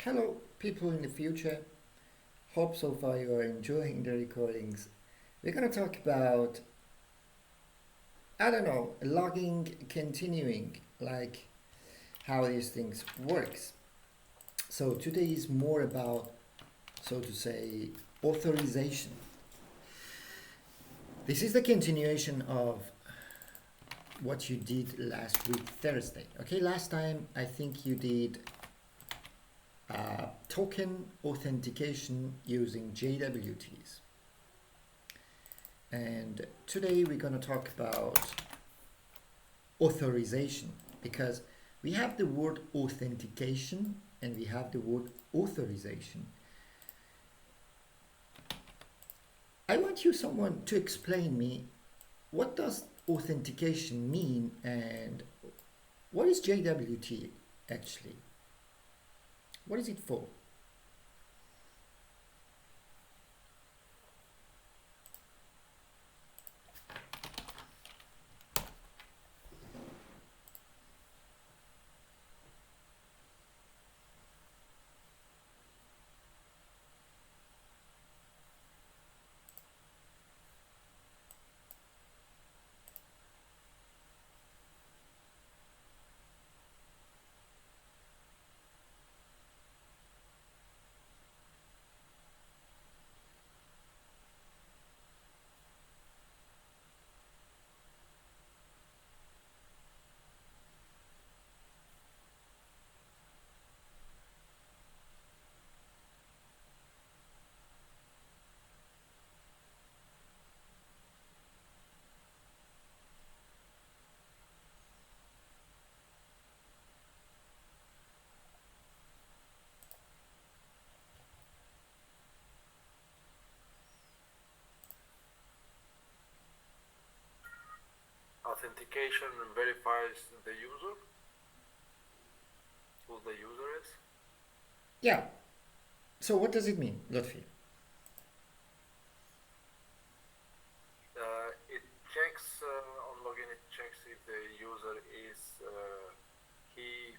Hello, people in the future. Hope so far you are enjoying the recordings. We're gonna talk about, I don't know, logging, continuing, like how these things works. So today is more about, so to say, authorization. This is the continuation of what you did last week, Thursday. Okay, last time I think you did token authentication using JWTs. And today we're going to talk about authorization because we have the word authentication and we have the word authorization. I want someone to explain me what does authentication mean and what is JWT actually? What is it for? Authentication verifies the user, who the user is. Yeah. So what does it mean, Lotfi? It checks on login. It checks if the user is he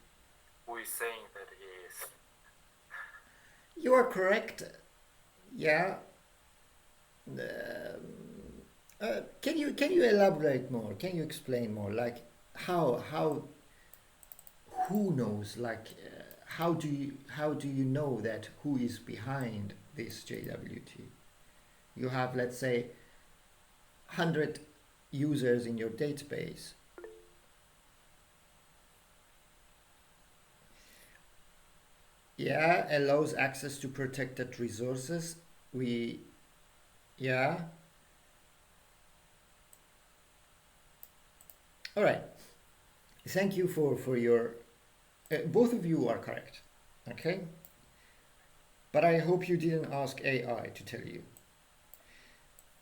who is saying that he is. You are correct. Yeah. Can you elaborate more? Can you explain more? Like how who knows? Like how do you know that who is behind this JWT? You have, let's say, 100 users in your database. Yeah, allows access to protected resources. We Yeah. All right. Thank you for your. Both of you are correct. Okay. But I hope you didn't ask AI to tell you.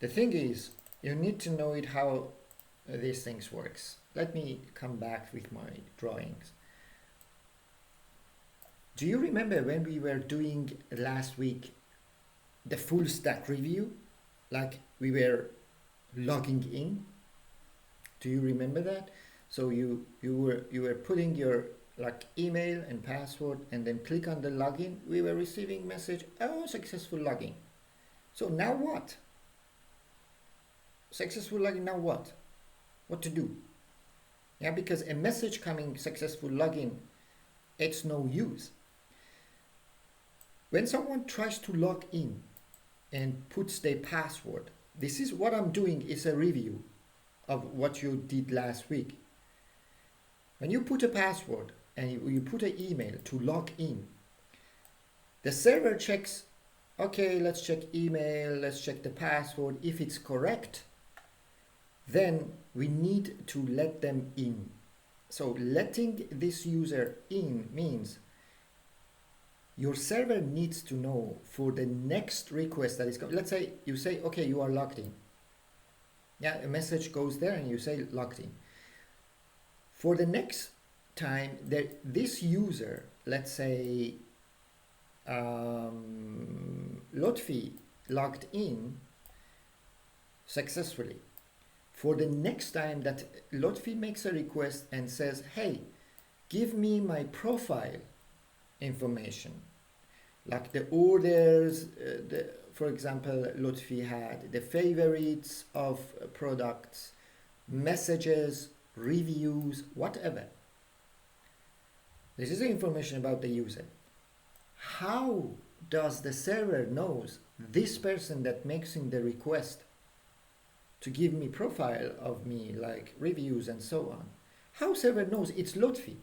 The thing is, you need to know it how these things works. Let me come back with my drawings. Do you remember when we were doing last week the full stack review? Like we were logging in. Do you remember that? So you were putting your like email and password and then click on the login. We were receiving message, oh, successful login. So now what? Successful login, now what? What to do? Yeah, because a message coming successful login, it's no use. When someone tries to log in and puts their password, this is what I'm doing is a review of what you did last week. When you put a password and you put an email to log in, the server checks, okay, let's check email, let's check the password. If it's correct, then we need to let them in. So letting this user in means your server needs to know for the next request that is coming. Let's say you say, okay, you are logged in. Yeah, a message goes there and you say logged in. For the next time that this user, let's say Lotfi, logged in successfully. For the next time that Lotfi makes a request and says, hey, give me my profile information, like the orders, for example, Lotfi had the favorites of products, messages, reviews, whatever. This is the information about the user. How does the server knows this person that making the request to give me profile of me, like reviews and so on? How server knows it's Lotfi?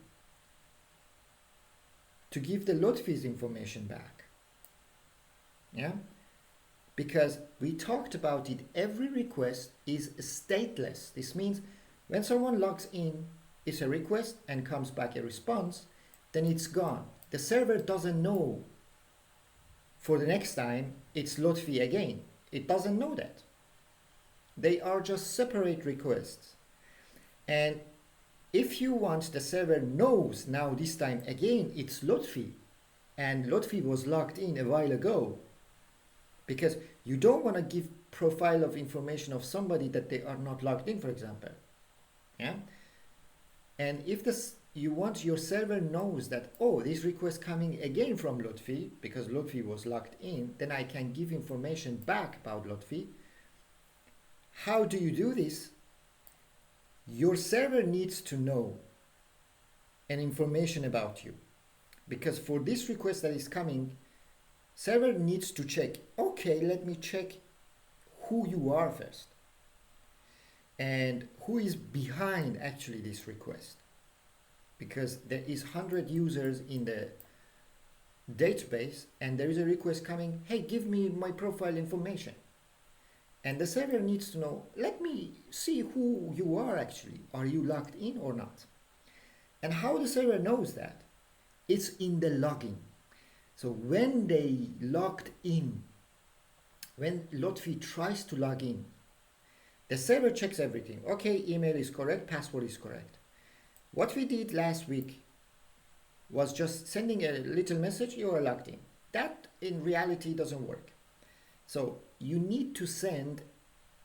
To give the Lotfi's information back. Yeah? Because we talked about it, every request is stateless. This means when someone logs in, it's a request and comes back a response, then it's gone. The server doesn't know for the next time it's Lotfi again. It doesn't know that. They are just separate requests. And if you want the server knows now this time again it's Lotfi, and Lotfi was logged in a while ago, because you don't want to give profile of information of somebody that they are not logged in, for example. Yeah. And if this you want your server knows that, oh, this request coming again from Lotfi because Lotfi was logged in, then I can give information back about Lotfi. How do you do this? Your server needs to know an information about you, because for this request that is coming, server needs to check, okay, let me check who you are first and who is behind actually this request, because there is 100 users in the database and there is a request coming, hey, give me my profile information. And the server needs to know, let me see who you are actually. Are you logged in or not? And how the server knows that? It's in the login. So when they logged in, when Lotfi tries to log in, the server checks everything. Okay, email is correct, password is correct. What we did last week was just sending a little message, you are logged in. That in reality doesn't work. So you need to send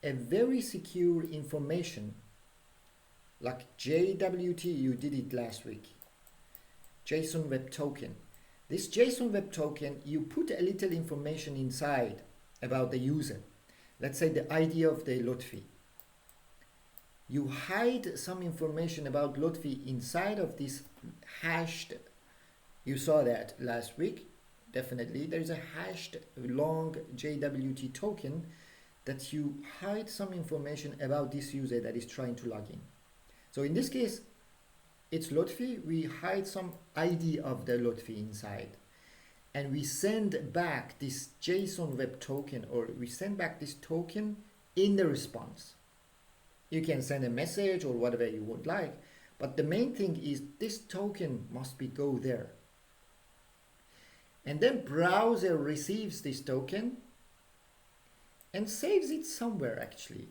a very secure information like JWT, you did it last week, JSON Web Token. This JSON Web Token, you put a little information inside about the user. Let's say the ID of the Lotfi. You hide some information about Lotfi inside of this hashed, you saw that last week, definitely. There is a hashed long JWT token that you hide some information about this user that is trying to log in. So in this case, it's Lotfi. We hide some ID of the Lotfi inside. And we send back this JSON Web Token, or we send back this token in the response. You can send a message or whatever you would like, but the main thing is this token must be go there. And then browser receives this token and saves it somewhere actually.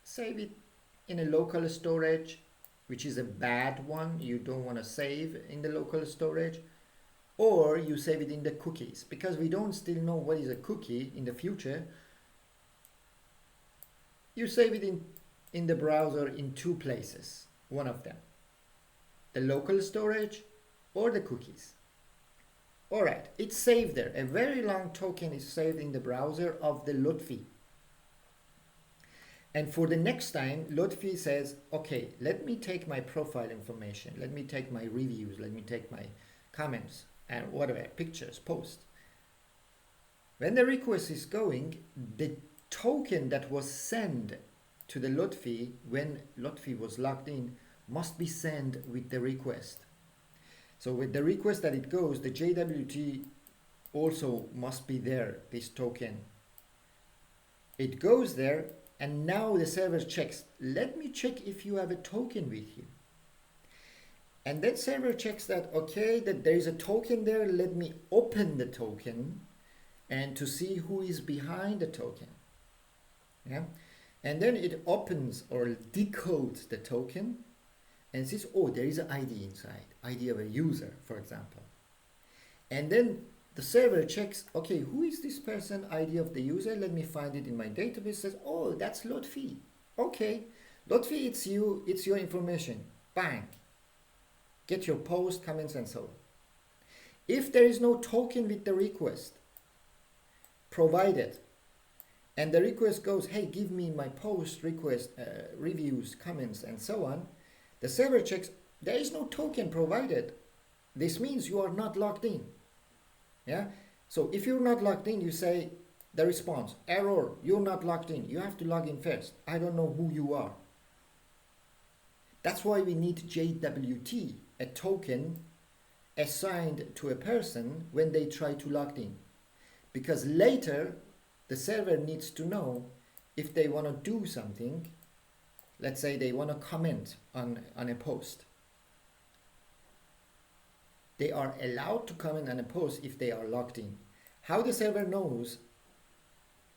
Save it in a local storage, which is a bad one. You don't want to save in the local storage. Or you save it in the cookies, because we don't still know what is a cookie in the future. You save it in the browser in two places, one of them. The local storage or the cookies. Alright, it's saved there. A very long token is saved in the browser of the Lotfi. And for the next time, Lotfi says, okay, let me take my profile information, let me take my reviews, let me take my comments, and whatever, pictures, posts. When the request is going, the token that was sent to the Lotfi when Lotfi was logged in must be sent with the request. So with the request that it goes, the JWT also must be there, this token. It goes there, and now the server checks, let me check if you have a token with you. And that server checks that, okay, that there is a token there, let me open the token and to see who is behind the token. Yeah? And then it opens or decodes the token and says, oh, there is an ID inside, ID of a user, for example. And then the server checks, okay, who is this person, ID of the user? Let me find it in my database. Says, oh, that's Lotfi. Okay, Lotfi, it's you, it's your information. Bang. Get your post, comments, and so on. If there is no token with the request provided, and the request goes, hey, give me my post, request, reviews, comments, and so on, the server checks, there is no token provided. This means you are not logged in. Yeah. So if you're not logged in, you say the response, error, you're not logged in. You have to log in first. I don't know who you are. That's why we need JWT, a token assigned to a person when they try to log in. Because later, the server needs to know if they want to do something. Let's say they want to comment on a post. They are allowed to comment on a post if they are logged in. How the server knows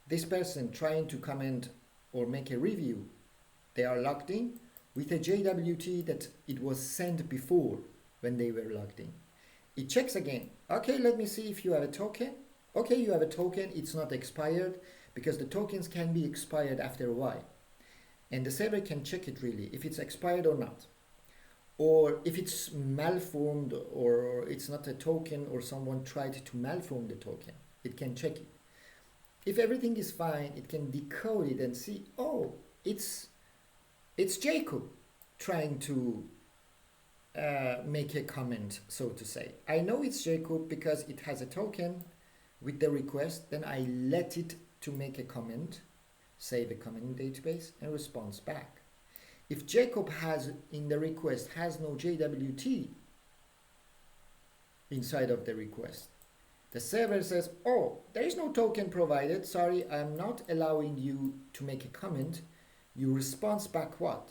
this person trying to comment or make a review, they are logged in with a JWT that it was sent before when they were logged in. It checks again. Okay, let me see if you have a token. Okay, you have a token. It's not expired because the tokens can be expired after a while. And the server can check it really if it's expired or not. Or if it's malformed or it's not a token or someone tried to malform the token, it can check it. If everything is fine, it can decode it and see, oh, it's Jacob trying to make a comment, so to say. I know it's Jacob because it has a token with the request, then I let it to make a comment, save a comment in database, and responds back. If Jacob has in the request has no JWT inside of the request, the server says, oh, there is no token provided. Sorry, I'm not allowing you to make a comment. You response back what?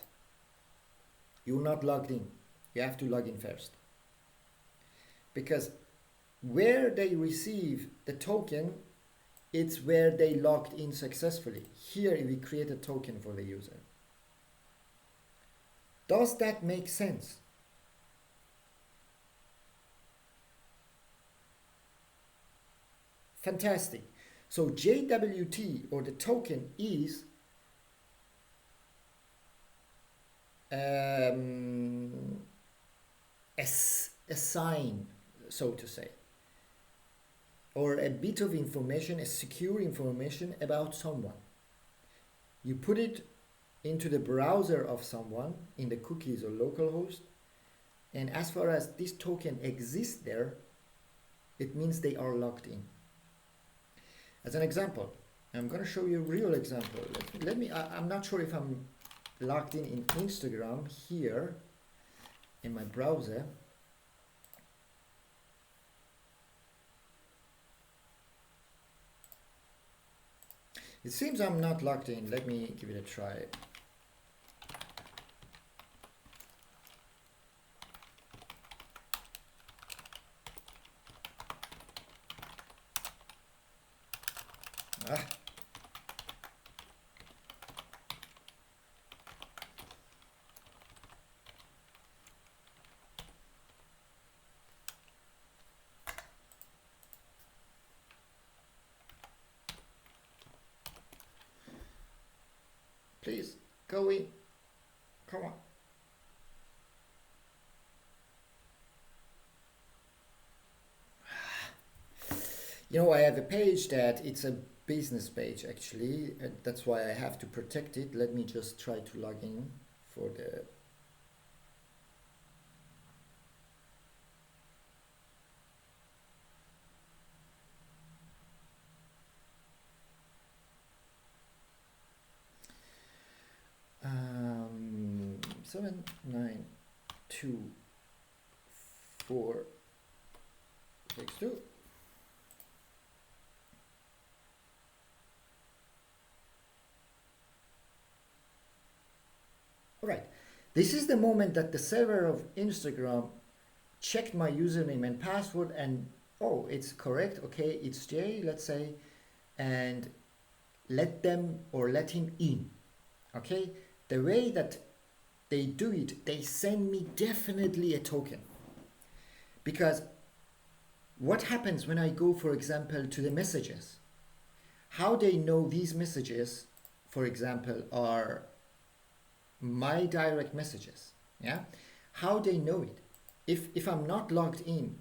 You're not logged in. You have to log in first. Because where they receive the token, it's where they logged in successfully. Here we create a token for the user. Does that make sense? Fantastic. So JWT or the token is a sign, so to say, or a bit of information, a secure information about someone. You put it into the browser of someone in the cookies or localhost, and as far as this token exists there, it means they are logged in. As an example, I'm going to show you a real example. I'm not sure if I'm logged in Instagram here in my browser. It seems I'm not logged in. Let me give it a try. Please, go in. Come on. You know, I have a page that it's a business page actually. That's why I have to protect it. Let me just try to log in for the... Um, 7, 9, 2, 4, 6, 2. Alright, this is the moment that the server of Instagram checked my username and password and, oh, it's correct, okay, it's Jay, let's say, and let them or let him in, okay? The way that they do it, they send me definitely a token. Because what happens when I go, for example, to the messages? How they know these messages, for example, are my direct messages, yeah? How they know it? If I'm not logged in,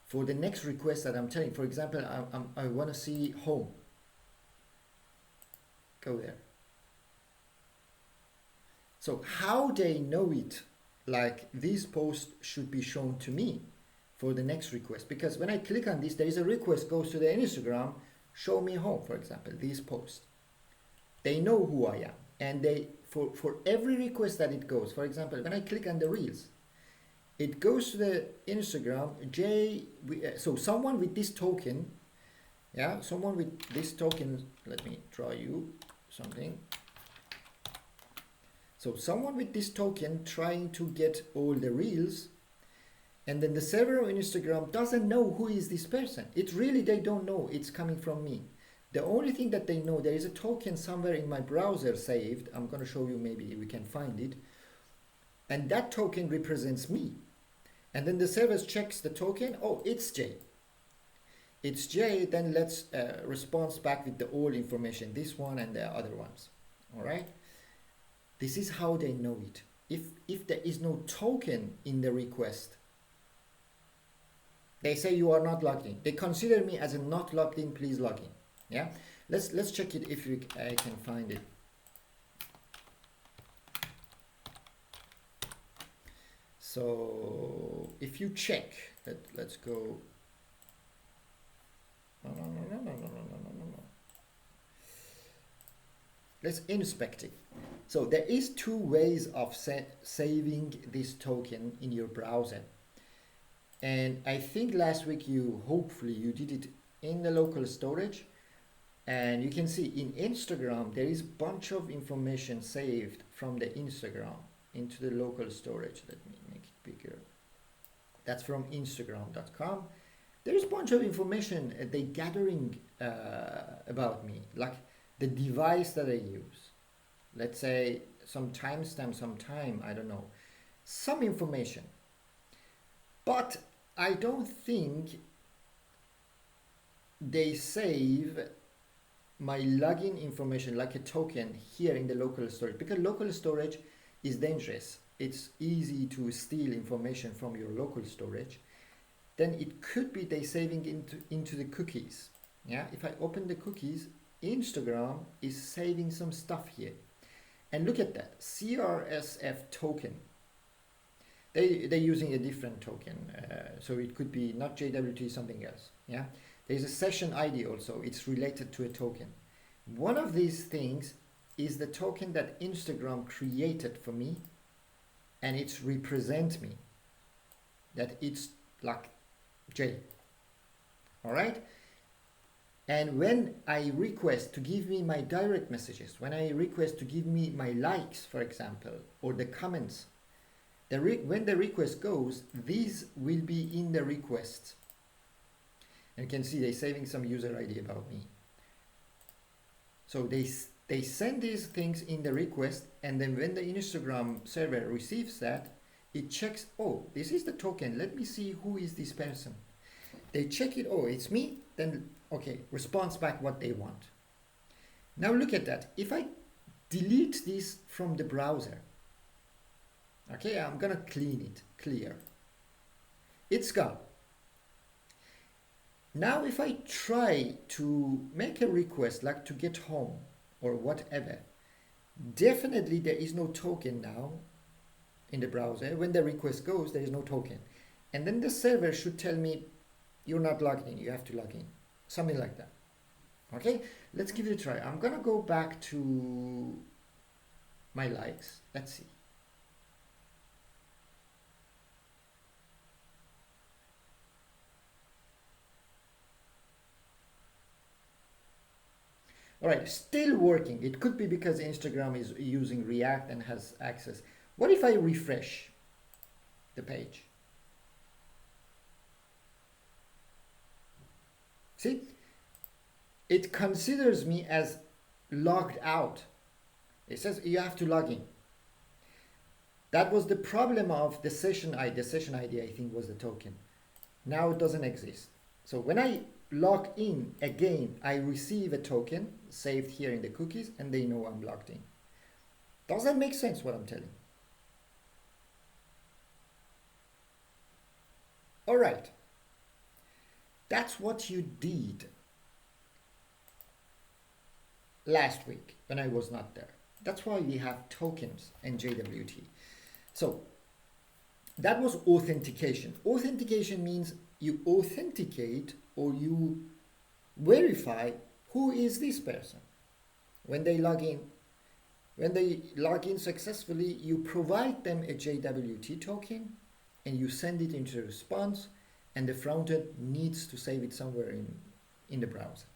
for the next request that I'm telling. For example, I want to see home. Go there. So how they know it, like this post should be shown to me for the next request, because when I click on this, there is a request goes to the Instagram, show me home, for example, this post. They know who I am, and they for every request that it goes, for example, when I click on the reels, it goes to the Instagram. So someone with this token, yeah, someone with this token. Let me draw you something. So someone with this token trying to get all the reels, and then the server on Instagram doesn't know who is this person. It really, they don't know it's coming from me. The only thing that they know, there is a token somewhere in my browser saved. I'm going to show you, maybe we can find it. And that token represents me. And then the server checks the token. Oh, it's Jay. It's Jay. Then let's respond back with the all information, this one and the other ones. All right. This is how they know it. If there is no token in the request, they say you are not logged in. They consider me as a not logged in. Please log in. Yeah. Let's check it if I can find it. So if you check, let's go. No. Let's inspect it. So there is two ways of saving this token in your browser. And I think last week hopefully you did it in the local storage. And you can see in Instagram, there is a bunch of information saved from the Instagram into the local storage. Let me make it bigger. That's from Instagram.com. There is a bunch of information they gathering about me, like the device that I use. Let's say some timestamp, some time, I don't know, some information. But I don't think they save my login information like a token here in the local storage, because local storage is dangerous. It's easy to steal information from your local storage. Then it could be they saving into the cookies. Yeah, if I open the cookies, Instagram is saving some stuff here. And look at that, CRSF token. They're using a different token, so it could be not JWT, something else. Yeah, there's a session ID also. It's related to a token. One of these things is the token that Instagram created for me, and it's represent me. That it's like J. All right. And when I request to give me my direct messages, when I request to give me my likes, for example, or the comments, when the request goes, these will be in the request. And you can see they're saving some user ID about me. So they send these things in the request, and then when the Instagram server receives that, it checks, oh, this is the token. Let me see who is this person. They check it, oh, it's me, then okay, response back what they want. Now look at that. If I delete this from the browser, okay, I'm gonna clean it, clear. It's gone. Now if I try to make a request like to get home or whatever, definitely there is no token now in the browser. When the request goes, there is no token. And then the server should tell me, you're not logged in, you have to log in. Something like that. Okay, let's give it a try. I'm gonna go back to my likes. Let's see. All right, still working. It could be because Instagram is using React and has access. What if I refresh the page? See, it considers me as logged out. It says you have to log in. That was the problem of the session ID. The session ID, I think, was the token. Now it doesn't exist. So when I log in again, I receive a token saved here in the cookies, and they know I'm logged in. Does that make sense what I'm telling? All right. That's what you did last week when I was not there. That's why we have tokens and JWT. So that was authentication. Authentication means you authenticate or you verify who is this person. When they log in successfully, you provide them a JWT token and you send it into response, and the front end needs to save it somewhere in the browser.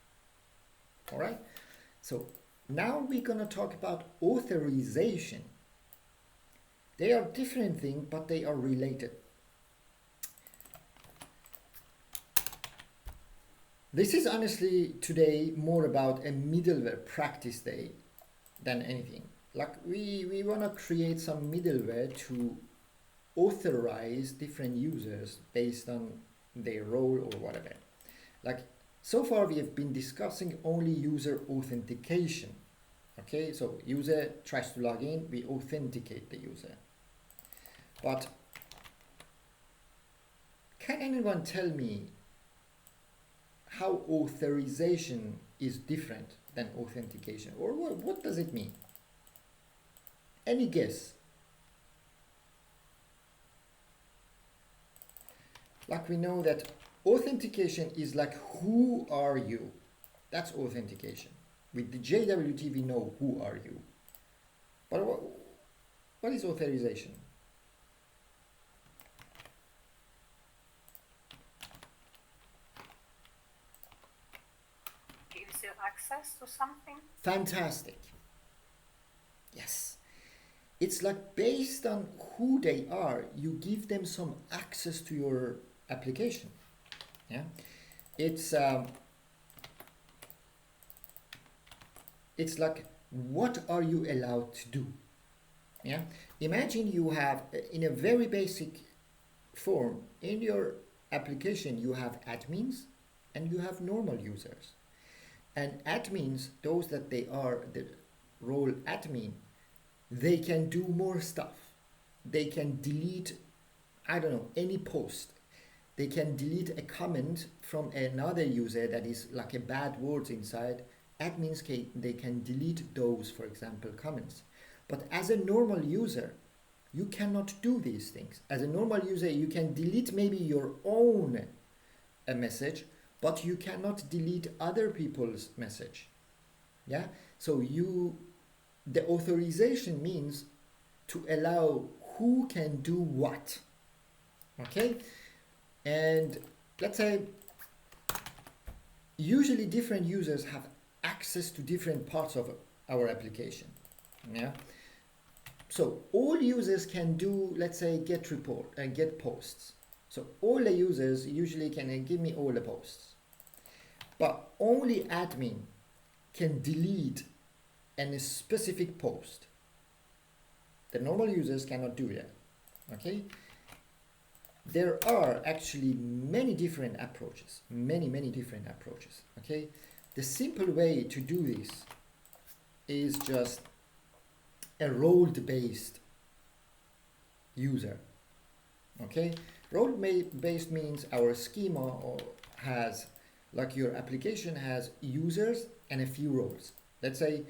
All right? So now we're going to talk about authorization. They are different things, but they are related. This is honestly today more about a middleware practice day than anything. Like we want to create some middleware to authorize different users based on their role or whatever. Like so far we have been discussing only user authentication. Okay, so user tries to log in, we authenticate the user. But can anyone tell me how authorization is different than authentication? Or what does it mean? Any guess? Like we know that authentication is like, who are you? That's authentication. With the JWT we know who are you. But what is authorization? Gives you access to something. Fantastic. Yes. It's like based on who they are, you give them some access to your application. Yeah. It's like, what are you allowed to do? Yeah. Imagine you have, in a very basic form, in your application you have admins and you have normal users. And admins, those that they are the role admin, they can do more stuff. They can delete, I don't know, any post. They can delete a comment from another user that is like a bad words inside. Admins they can delete those, for example, comments. But as a normal user, you cannot do these things. As a normal user, you can delete maybe your own message, but you cannot delete other people's message. Yeah. So the authorization means to allow who can do what. Okay. And let's say usually different users have access to different parts of our application. Yeah. So all users can do, let's say, get report and get posts. So all the users usually can give me all the posts. But only admin can delete a specific post. The normal users cannot do that. Okay? There are actually many different approaches. Many different approaches. Okay? The simple way to do this is just a role-based user. Okay? Role-based means our schema has, like your application has users and a few roles. Let's say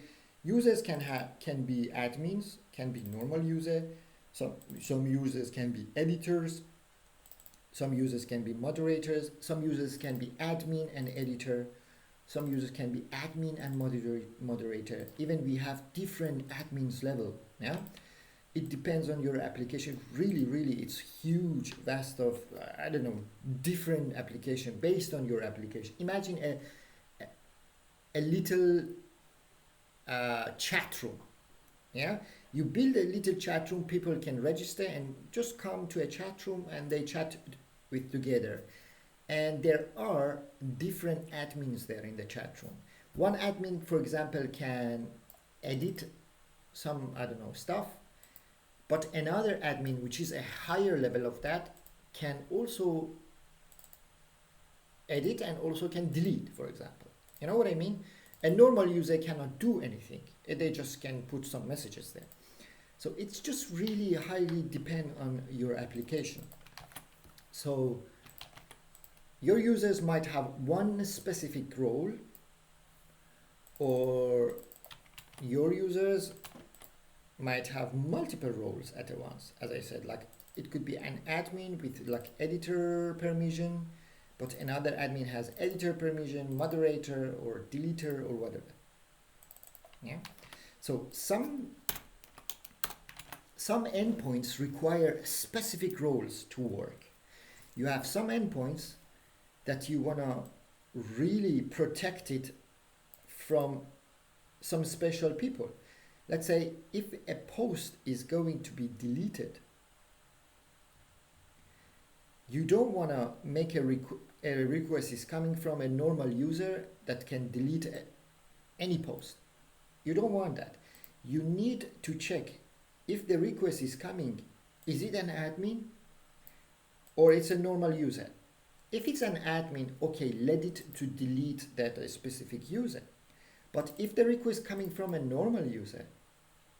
users can be admins, can be normal user, some users can be editors, some users can be moderators, some users can be admin and editor, some users can be admin and moderator. Even we have different admins level. Yeah, it depends on your application. Really, it's huge, vast of I don't know, different application based on your application. Imagine a little chat room. Yeah, you build a little chat room. People can register and just come to a chat room and they chat with together. And there are different admins there in the chat room. One admin, for example, can edit some, I don't know, stuff. But another admin, which is a higher level of that, can also edit and also can delete, for example. You know what I mean? A normal user cannot do anything. They just can put some messages there. So it's just really highly depend on your application. So your users might have one specific role, or your users might have multiple roles at once. As I said, like it could be an admin with like editor permission, but another admin has editor permission, moderator, or deleter, or whatever. Yeah. So some endpoints require specific roles to work. You have some endpoints that you want to really protect it from some special people. Let's say if a post is going to be deleted, you don't want to make a request is coming from a normal user that can delete any post. You don't want that. You need to check if the request is coming, is it an admin or it's a normal user? If it's an admin, okay, let it to delete that specific user. But if the request coming from a normal user,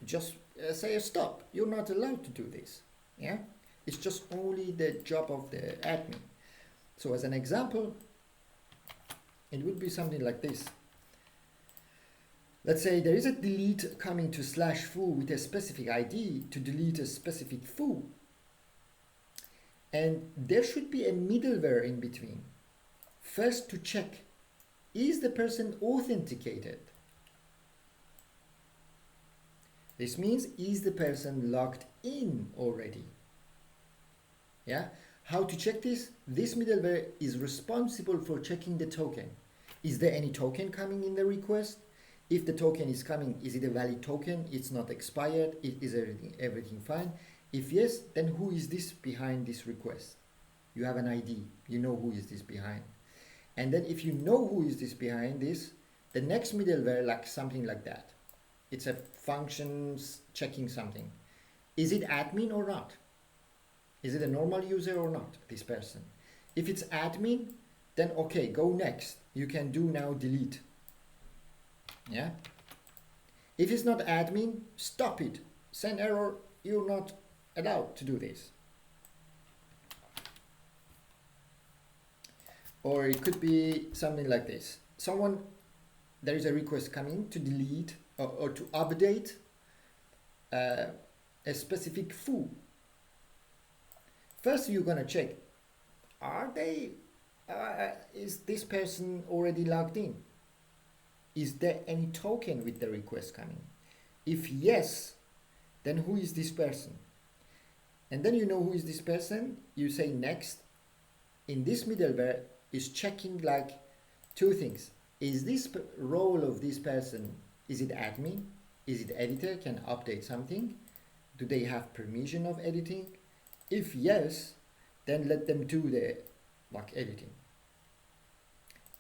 just say stop. You're not allowed to do this. Yeah, it's just only the job of the admin. So as an example, it would be something like this. Let's say there is a delete coming to /foo with a specific ID to delete a specific foo. And there should be a middleware in between. First to check, is the person authenticated? This means, is the person logged in already? Yeah. How to check this? This middleware is responsible for checking the token. Is there any token coming in the request? If the token is coming, is it a valid token? It's not expired? Is everything fine? If yes, then who is this behind this request? You have an ID. You know who is this behind. And then if you know who is this behind this, the next middleware, like something like that. It's a functions checking something. Is it admin or not? Is it a normal user or not, this person? If it's admin, then okay, go next. You can do now delete. Yeah. If it's not admin, stop it. Send error, you're not allowed to do this. Or it could be something like this. There is a request coming to delete or to update a specific foo. First, you're gonna check, is this person already logged in? Is there any token with the request coming? If yes, then who is this person? And then you know who is this person, you say next. In this middleware is checking like two things. Is this role of this person, is it admin? Is it editor, can update something? Do they have permission of editing? If yes, then let them do the editing.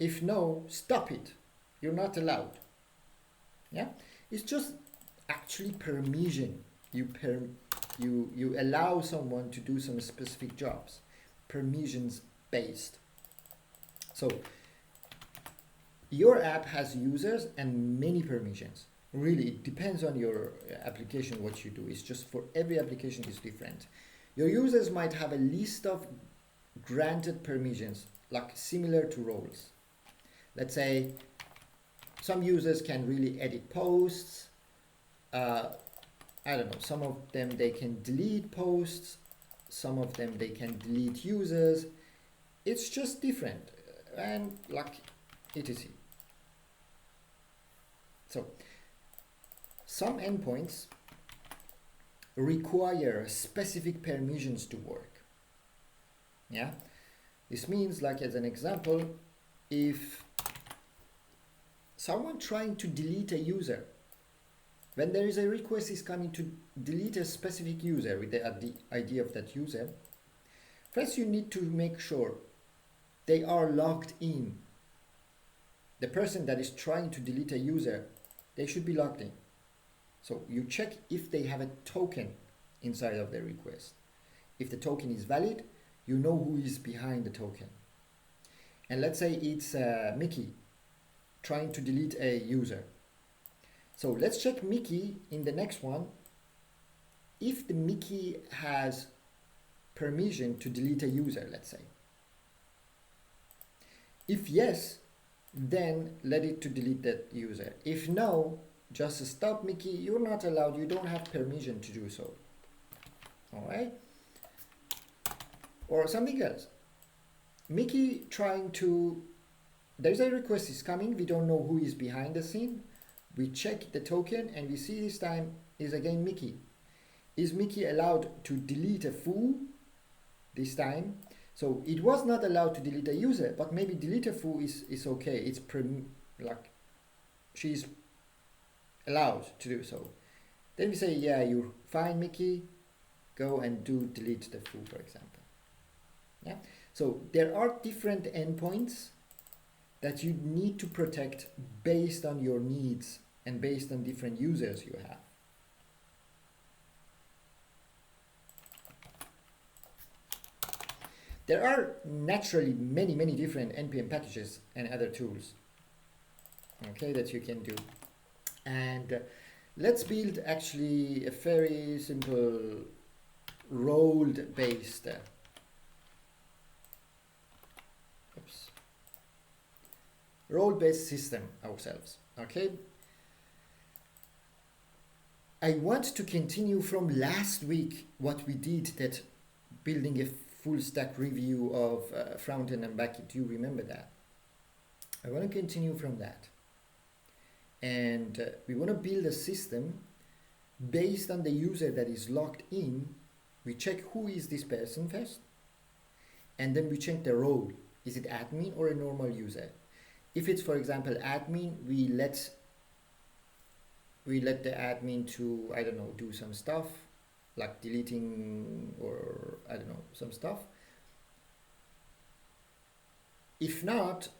If no, stop it. You're not allowed. Yeah, it's just actually permission. You allow someone to do some specific jobs, permissions based. So your app has users and many permissions. Really, it depends on your application what you do. It's just for every application is different. Your users might have a list of granted permissions, like similar to roles. Let's say some users can really edit posts. I don't know, some of them they can delete posts, some of them they can delete users. It's just different, and like etc. So some endpoints require specific permissions to work. Yeah, this means, like as an example, if someone trying to delete a user, when there is a request is coming to delete a specific user with the ID of that user, first you need to make sure they are logged in. The person that is trying to delete a user, they should be logged in. So you check if they have a token inside of their request. If the token is valid, you know who is behind the token. And let's say it's Mickey trying to delete a user. So let's check Mickey in the next one. If the Mickey has permission to delete a user, let's say. If yes, then let it to delete that user. If no, just stop Mickey, you're not allowed, you don't have permission to do so. All right? Or something else. Mickey trying to, there's a request is coming, we don't know who is behind the scene. We check the token and we see this time is again Mickey. Is Mickey allowed to delete a foo this time? So it was not allowed to delete a user, but maybe delete a foo is okay. It's like she's allowed to do so. Then we say, yeah, you're fine, Mickey. Go and do delete the foo, for example. Yeah. So there are different endpoints that you need to protect based on your needs and based on different users you have. There are naturally many different NPM packages and other tools, okay, that you can do. And let's build actually a very simple role-based role-based system ourselves, okay? I want to continue from last week what we did, that building a full stack review of front end and back end. Do you remember that? I want to continue from that. And we want to build a system based on the user that is logged in. We check who is this person first, and then we check the role. Is it admin or a normal user? If it's, for example, admin, we let the admin to, I don't know, do some stuff like deleting or I don't know, some stuff. If not,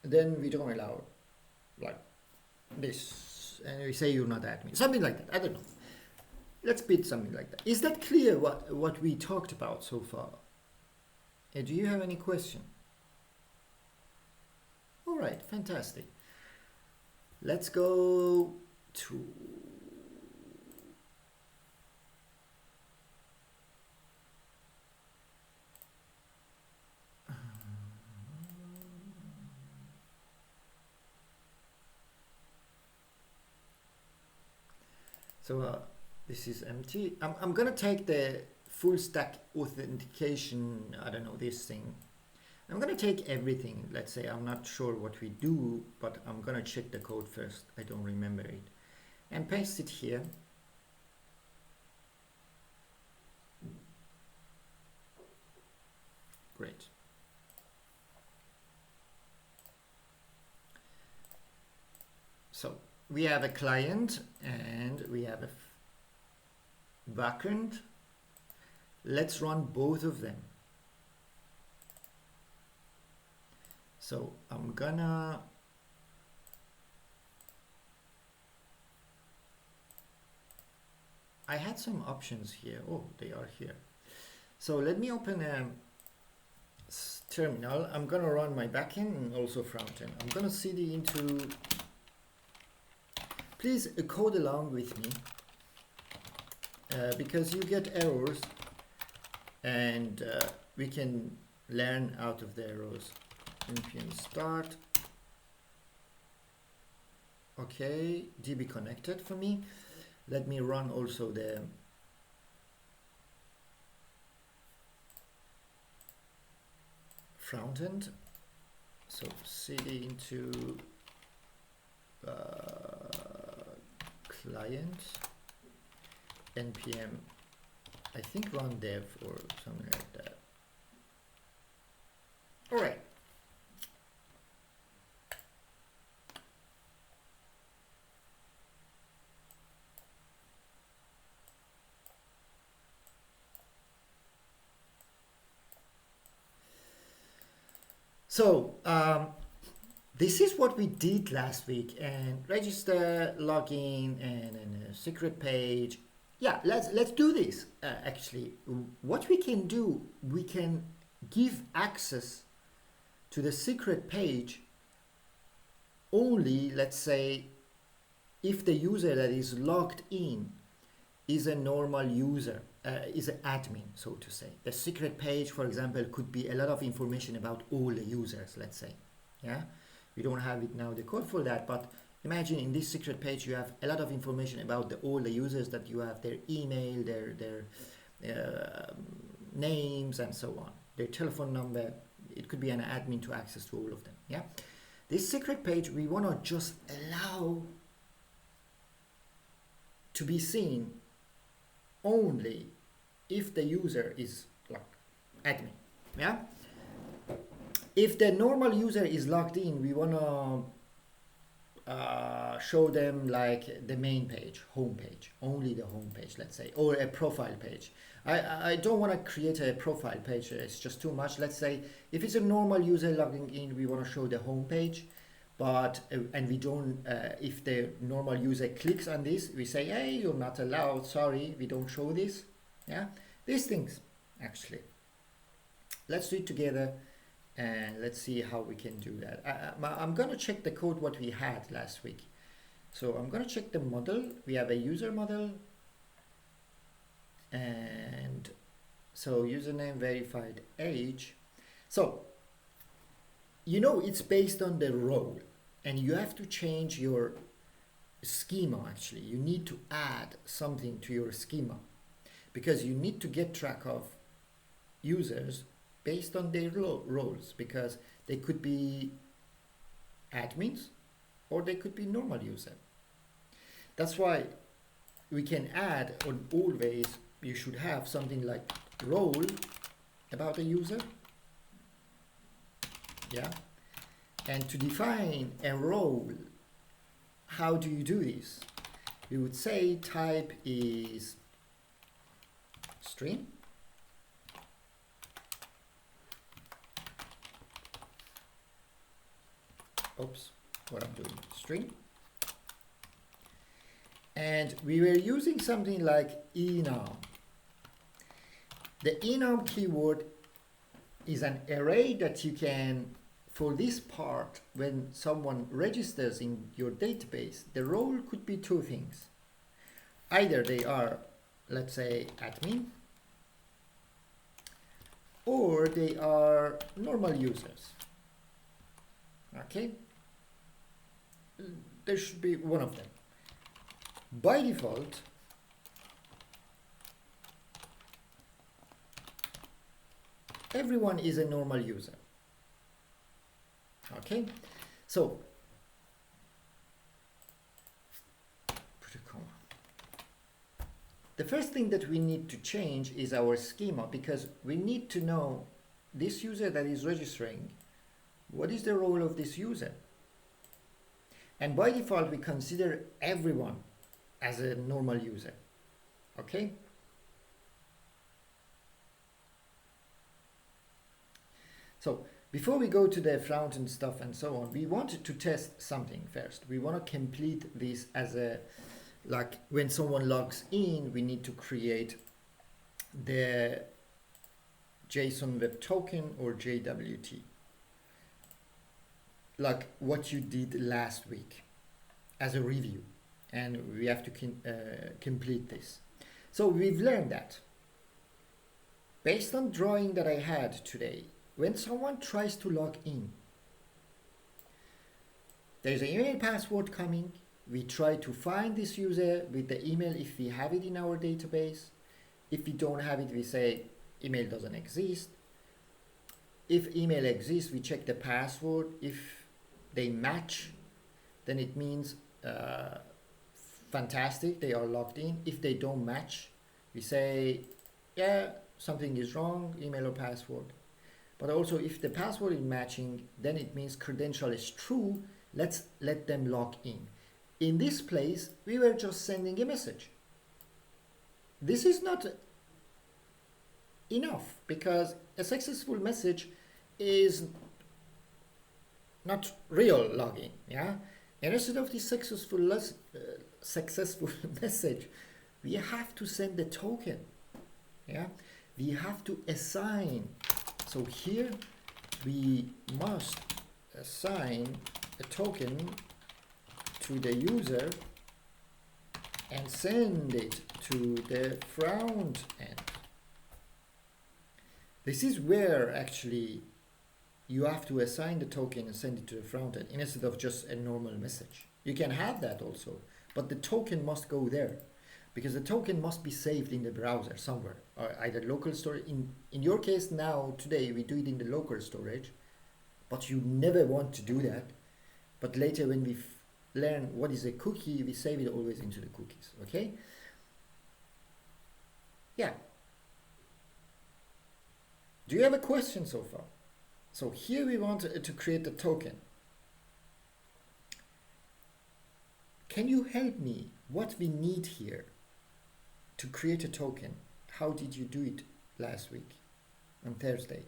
then we don't allow like this, and we say you're not admin, something like that. I don't know. Let's build something like that. Is that clear what we talked about so far? Do you have any question? All right, fantastic. Let's go to this is empty. I'm gonna take the full stack authentication, I don't know, this thing. I'm gonna take everything. Let's say I'm not sure what we do, but I'm gonna check the code first. I don't remember it. And paste it here. Great. So we have a client and we have a backend. Let's run both of them. So I'm gonna I had some options here. Oh, they are here. So let me open a terminal. I'm gonna run my backend and also frontend. I'm gonna cd into. Please code along with me because you get errors, and we can learn out of the errors. npm start. Okay, DB connected for me. Let me run also the frontend. So cd into client npm, I think run dev or something like that. All right. So this is what we did last week, and register, login, and a secret page. Yeah, let's do this. Actually, what we can do, we can give access to the secret page only, let's say, if the user that is logged in is a normal user. is an admin, so to say. The secret page, for example, could be a lot of information about all the users, let's say. Yeah, we don't have it now, the code for that, but imagine in this secret page you have a lot of information about all the users that you have, their email, their names, and so on, their telephone number. It could be an admin to access to all of them. Yeah, this secret page we want to just allow to be seen only if the user is like admin. Yeah, if the normal user is logged in, we want to show them like the main page, home page, only the home page, let's say, or a profile page. I don't want to create a profile page, it's just too much. Let's say if it's a normal user logging in, we want to show the home page, but and we don't, if the normal user clicks on this, we say, hey, you're not allowed, sorry, we don't show this. Yeah, these things actually. Let's do it together and let's see how we can do that. I'm going to check the code what we had last week. So I'm going to check the model. We have a user model, and so username, verified age. So you know it's based on the role, and you have to change your schema. Actually, you need to add something to your schema because you need to get track of users based on their roles, because they could be admins or they could be normal user. That's why we can add, or always you should have something like role about a user. Yeah, and to define a role, how do you do this? We would say type is string. Oops, what I'm doing, string. And we were using something like enum. The enum keyword is an array that you can, for this part, when someone registers in your database, the role could be two things. Either they are, let's say, admin, or they are normal users. Okay? There should be one of them. By default, everyone is a normal user. Okay? So, put a comma. The first thing that we need to change is our schema, because we need to know this user that is registering, what is the role of this user? And by default, we consider everyone as a normal user. Okay? So before we go to the front end stuff and so on, we wanted to test something first. We want to complete this as a, like when someone logs in, we need to create the JSON Web Token or JWT, like what you did last week as a review, and we have to complete this. So we've learned that based on drawing that I had today, when someone tries to log in, there's an email password coming. We try to find this user with the email if we have it in our database. If we don't have it, we say email doesn't exist. If email exists, we check the password. If they match, then it means fantastic, they are logged in. If they don't match, we say, yeah, something is wrong, email or password. But also if the password is matching, then it means credential is true, let's let them log in. In this place, we were just sending a message. This is not enough, because a successful message is not real login, yeah? And instead of this successful message, we have to send the token, yeah? We have to assign. So here we must assign a token to the user and send it to to the front end. This is where actually you have to assign the token and send it to the front end instead of just a normal message. You can have that also, but the token must go there because the token must be saved in the browser somewhere, or either local storage. In your case now, today, we do it in the local storage, but you never want to do that. But later when we learn what is a cookie, we save it always into the cookies, okay? Yeah. Do you have a question so far? So here we want to create a token. Can you help me what we need here to create a token? How did you do it last week on Thursday?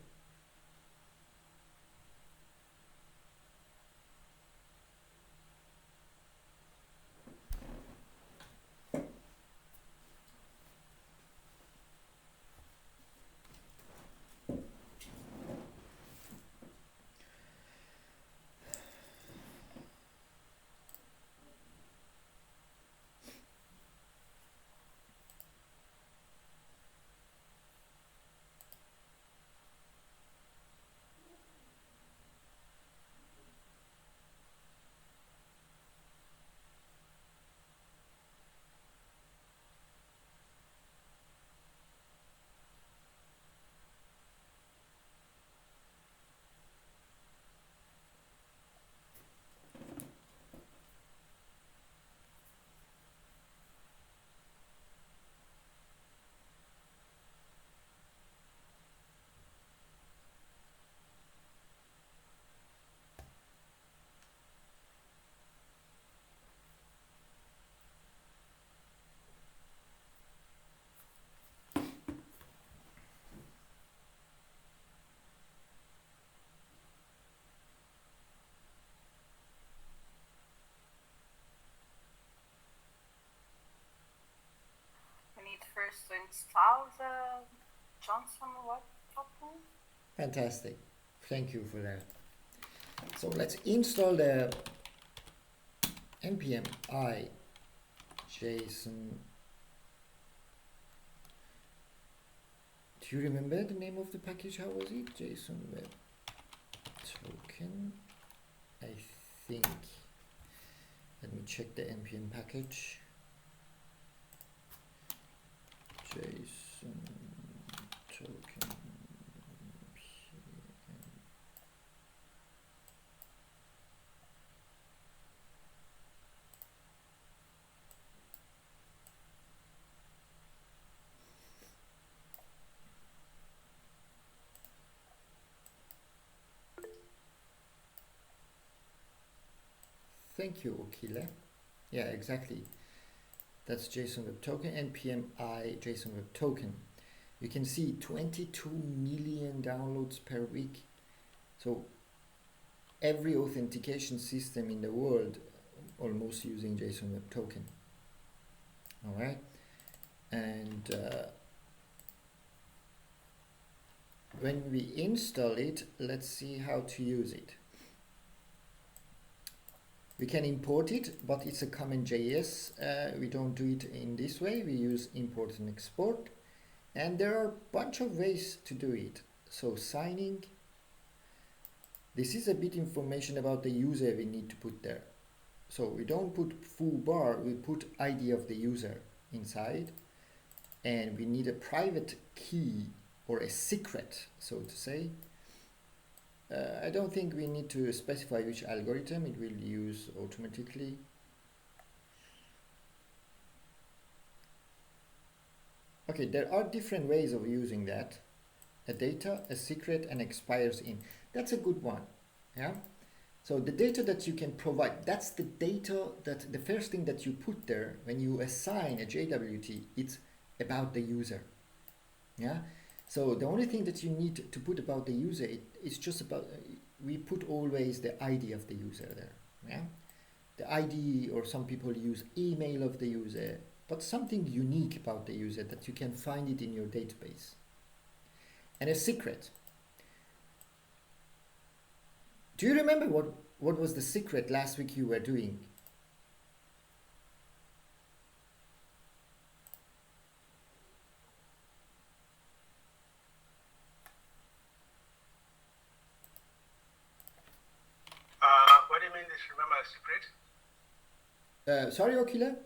First to install the Johnson web tool. Fantastic. Thank you for that. So let's install the npm I JSON. Do you remember the name of the package? How was it? JSON web token. I think. Let me check the npm package. JSON token. Thank you, Okile. Yeah, exactly. That's JSON Web Token, npm I JSON Web Token. You can see 22 million downloads per week. So every authentication system in the world almost using JSON Web Token. All right, and when we install it, let's see how to use it. We can import it, but it's a common JS. We don't do it in this way. We use import and export. And there are a bunch of ways to do it. So signing. This is a bit information about the user we need to put there. So we don't put full bar, we put ID of the user inside. And we need a private key or a secret, so to say. I don't think we need to specify which algorithm it will use automatically. Okay, there are different ways of using that. A data, a secret, and expires in. That's a good one. Yeah. So the data that you can provide, that's the data that the first thing that you put there when you assign a JWT, it's about the user. Yeah. So the only thing that you need to put about the user, it's just about, we put always the ID of the user there. Yeah. The ID, or some people use email of the user, but something unique about the user that you can find it in your database. And a secret. Do you remember what was the secret last week you were doing? remember a secret? Sorry, Okila?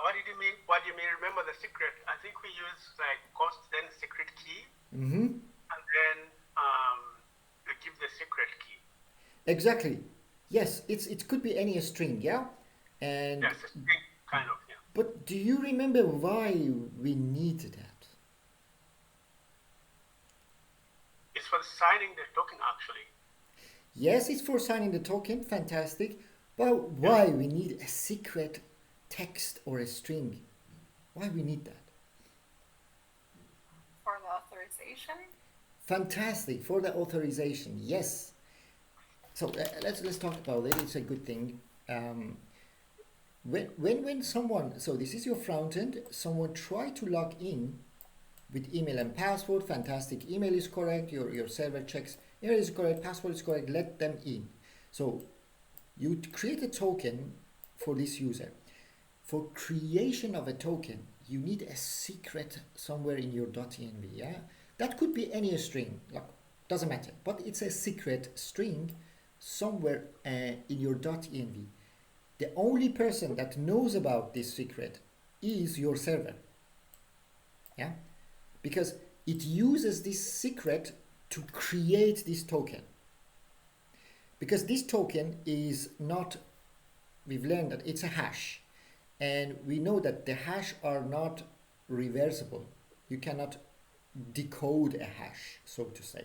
What did you mean? What do you mean? Remember the secret? I think we use like ghost, then secret key, Mm-hmm. and then you give the secret key. Exactly. Yes, it could be any string, yeah? And Yes, a string kind of. Yeah. but do you remember why we need that? It's for signing the token actually. Yes, it's for signing the token, fantastic. But why we need a secret text or a string? Why we need that? For the authorization. Fantastic, for the authorization, yes. So let's talk about it. It's a good thing. When someone, so this is your front end, someone try to log in with email and password, fantastic, email is correct, your server checks email is correct, password is correct, let them in. So you create a token for this user. For creation of a token, you need a secret somewhere in your .env, yeah? That could be any string, like, doesn't matter, but it's a secret string somewhere in your .env. The only person that knows about this secret is your server, yeah? Because it uses this secret to create this token. Because this token is not, we've learned that it's a hash. And we know that the hash are not reversible. You cannot decode a hash, so to say.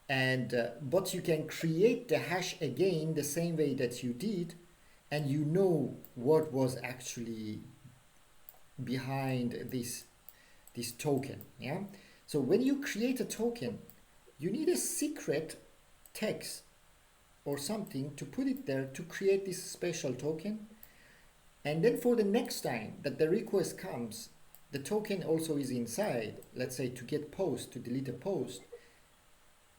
And but you can create the hash again the same way that you did, and you know what was actually behind this token. Yeah. So when you create a token, you need a secret text or something to put it there to create this special token. And then for the next time that the request comes, the token also is inside, let's say to get post, to delete a post.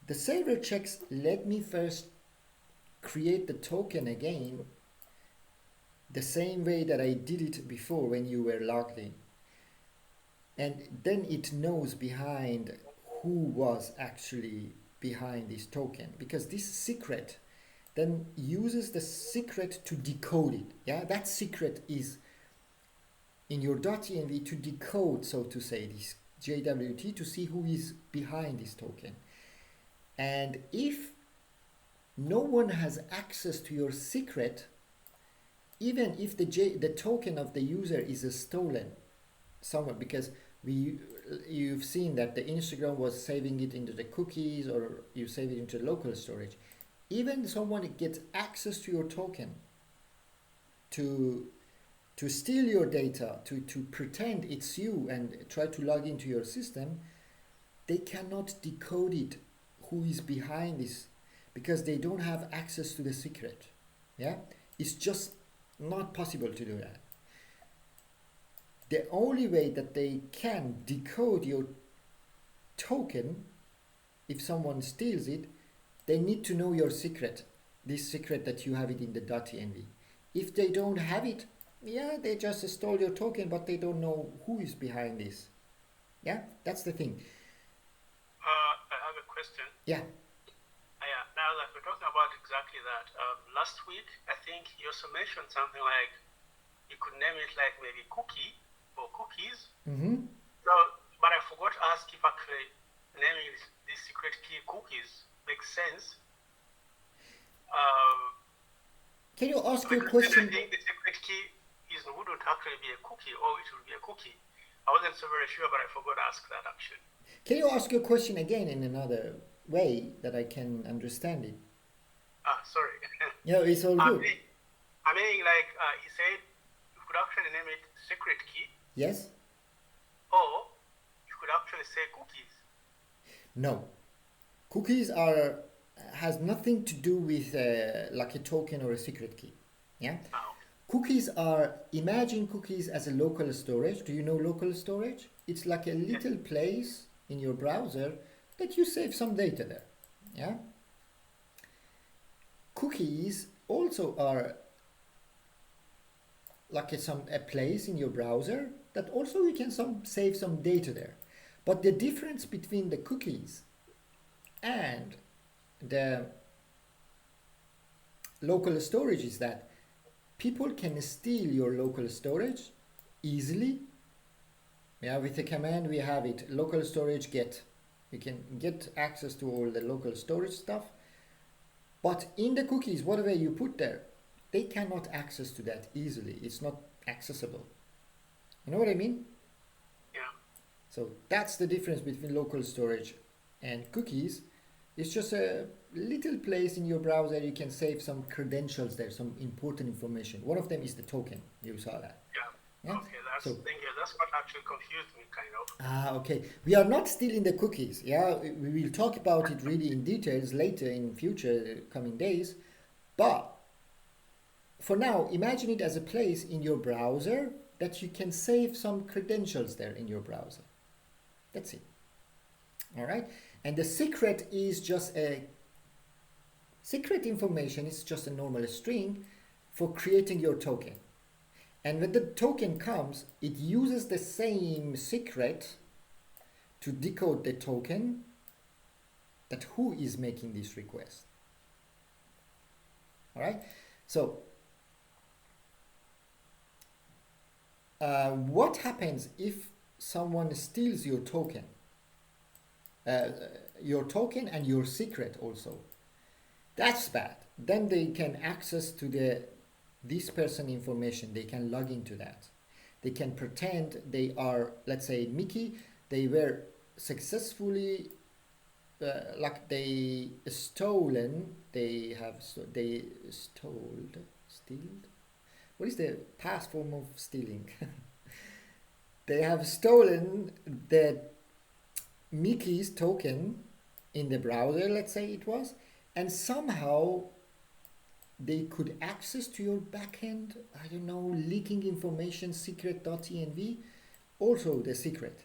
The server checks, let me first create the token again the same way that I did it before when you were logged in. And then it knows behind who was actually behind this token, because this secret then uses the secret to decode it. Yeah, that secret is in your .env to decode, so to say, this JWT to see who is behind this token. And if no one has access to your secret, even if the token of the user is stolen somewhere, because you've seen that the Instagram was saving it into the cookies, or you save it into local storage. Even someone gets access to your token to steal your data, to pretend it's you and try to log into your system, they cannot decode it, who is behind this, because they don't have access to the secret. Yeah, it's just not possible to do that. The only way that they can decode your token, if someone steals it, they need to know your secret, this secret that you have it in the .env. If they don't have it, yeah, they just stole your token, but they don't know who is behind this. Yeah, that's the thing. I have a question. Yeah. Yeah. Now that we're talking about exactly that, last week I think you also mentioned something like you could name it like maybe cookie or cookies. Mm-hmm. So, but I forgot to ask if actually naming this secret key cookies makes sense. Can you ask your Because question? I think the secret key wouldn't actually be a cookie, or it would be a cookie. I wasn't so very sure, but I forgot to ask that actually. Can you ask your question again in another way that I can understand it? Sorry. Yeah, it's all good. I mean, like he said, you could actually name it secret key, Yes? or you could actually say cookies. No. Cookies has nothing to do with like a token or a secret key. Yeah? Oh. Cookies are, imagine cookies as a local storage. Do you know local storage? It's like a little place in your browser that you save some data there. Yeah? Cookies also are like a place in your browser that also you can save some data there. But the difference between the cookies and the local storage is that people can steal your local storage easily. Yeah, with the command we have it, local storage get. You can get access to all the local storage stuff. But in the cookies, whatever you put there, they cannot access to that easily. It's not accessible. You know what I mean? Yeah. So that's the difference between local storage and cookies. It's just a little place in your browser you can save some credentials there, some important information. One of them is the token. You saw that. Yeah. Yeah? Okay, So- thank you. That's what actually confused me, kind of. Ah, okay. We are not still in the cookies. Yeah, we will talk about it really in details later in future coming days. But for now, imagine it as a place in your browser that you can save some credentials there in your browser. That's it. All right. And the secret is just a secret information. Is just a normal string for creating your token. And when the token comes, it uses the same secret to decode the token that who is making this request. All right. So what happens if someone steals your token? Your token and your secret also. That's bad. Then they can access to this person information. They can log into that. They can pretend they are, let's say, Mickey. They were successfully, like they stolen. They stole. What is the past form of stealing? They have stolen the Mickey's token in the browser, let's say it was, and somehow they could access to your backend, I don't know, leaking information, secret.env, also the secret.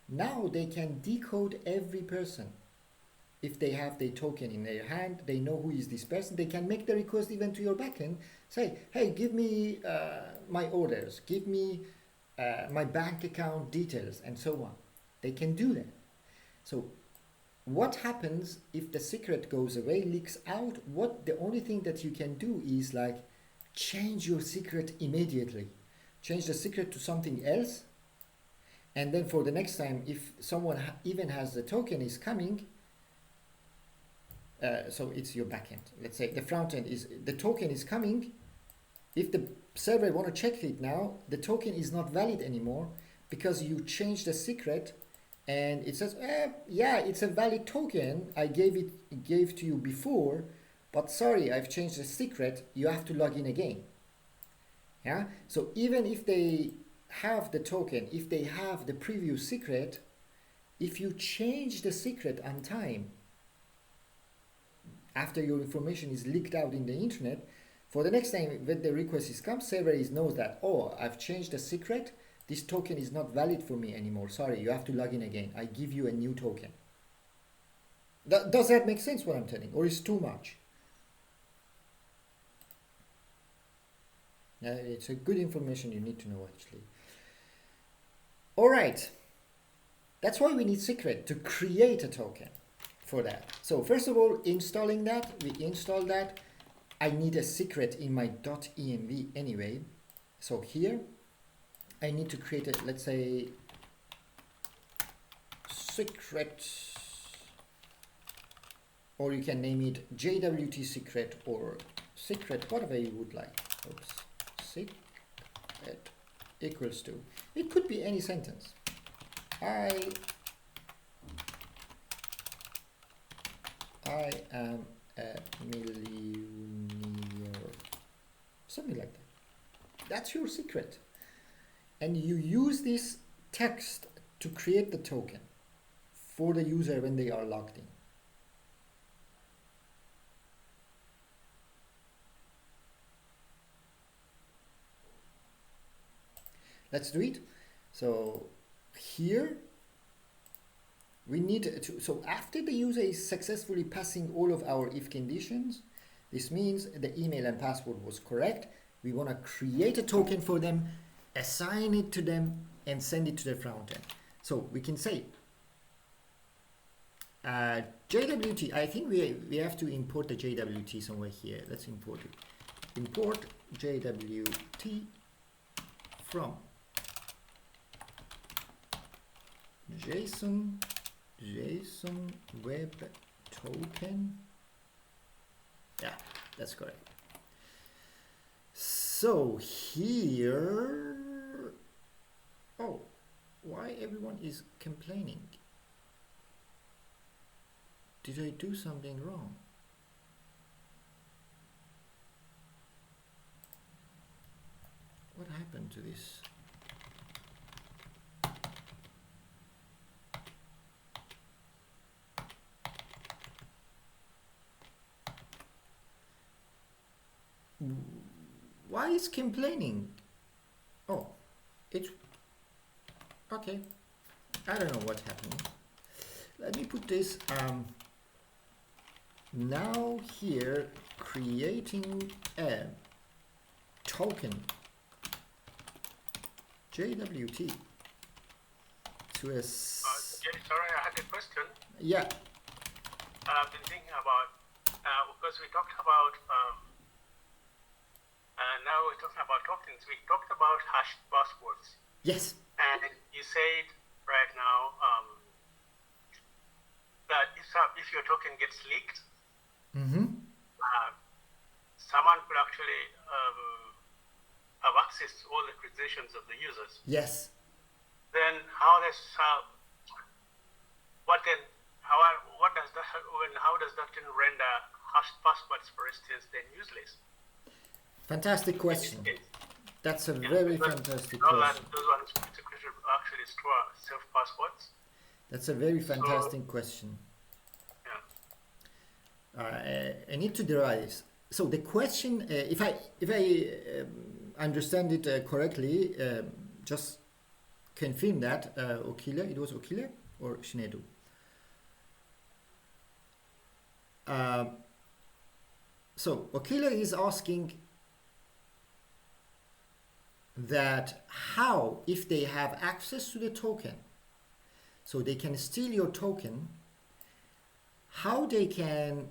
Now they can decode every person. If they have the token in their hand, they know who is this person. They can make the request even to your backend. Say, hey, give me my orders, give me my bank account details, and so on. They can do that. So what happens if the secret goes away, leaks out? The only thing that you can do is like change your secret immediately. Change the secret to something else. And then for the next time, if someone even has the token is coming, so it's your backend. Let's say the front end is, the token is coming. If the server want to check it now, the token is not valid anymore because you changed the secret. And it says, yeah, it's a valid token. I gave to you before, but sorry, I've changed the secret. You have to log in again. Yeah. So even if they have the token, if they have the previous secret, if you change the secret on time, after your information is leaked out in the internet, for the next time when the request is come, server knows that, oh, I've changed the secret. This token is not valid for me anymore. Sorry, you have to log in again. I give you a new token. Does that make sense what I'm telling? Or is too much? It's a good information you need to know actually. All right. That's why we need secret to create a token for that. So first of all, installing that, we install that. I need a secret in my .env anyway. So here, I need to create a, let's say, secret, or you can name it JWT secret or secret, whatever you would like. Oops. Secret equals to, it could be any sentence. I am a millionaire, something like that. That's your secret. And you use this text to create the token for the user when they are logged in. Let's do it. So here we need to, so after the user is successfully passing all of our if conditions, this means the email and password was correct. We want to create a token for them, assign it to them, and send it to the front end. So we can say JWT, I think we have to import the JWT somewhere here. Let's import it. Import JWT from JSON web token. Yeah, that's correct. So here, oh, why everyone is complaining? Did I do something wrong? What happened to this? Why is complaining? Oh, it's okay. I don't know what's happening. Let me put this now here, creating a token JWT to a Sorry, I had a question. yeah. I've been thinking about, because we talked about, now we're talking about tokens. We talked about hashed passwords. Yes. And you said right now that if your token gets leaked, someone could actually have access to all the credentials of the users. Yes. Then how does that then render hashed passwords, for instance, then useless? Fantastic question. That's a very fantastic question. Those ones actually store self passwords. That's a very fantastic question. Yeah. I need to derive this. So the question, if I understand it correctly, just confirm that Okile, it was Okile or Shinedu. So Okile is asking that how, if they have access to the token, so they can steal your token, how they can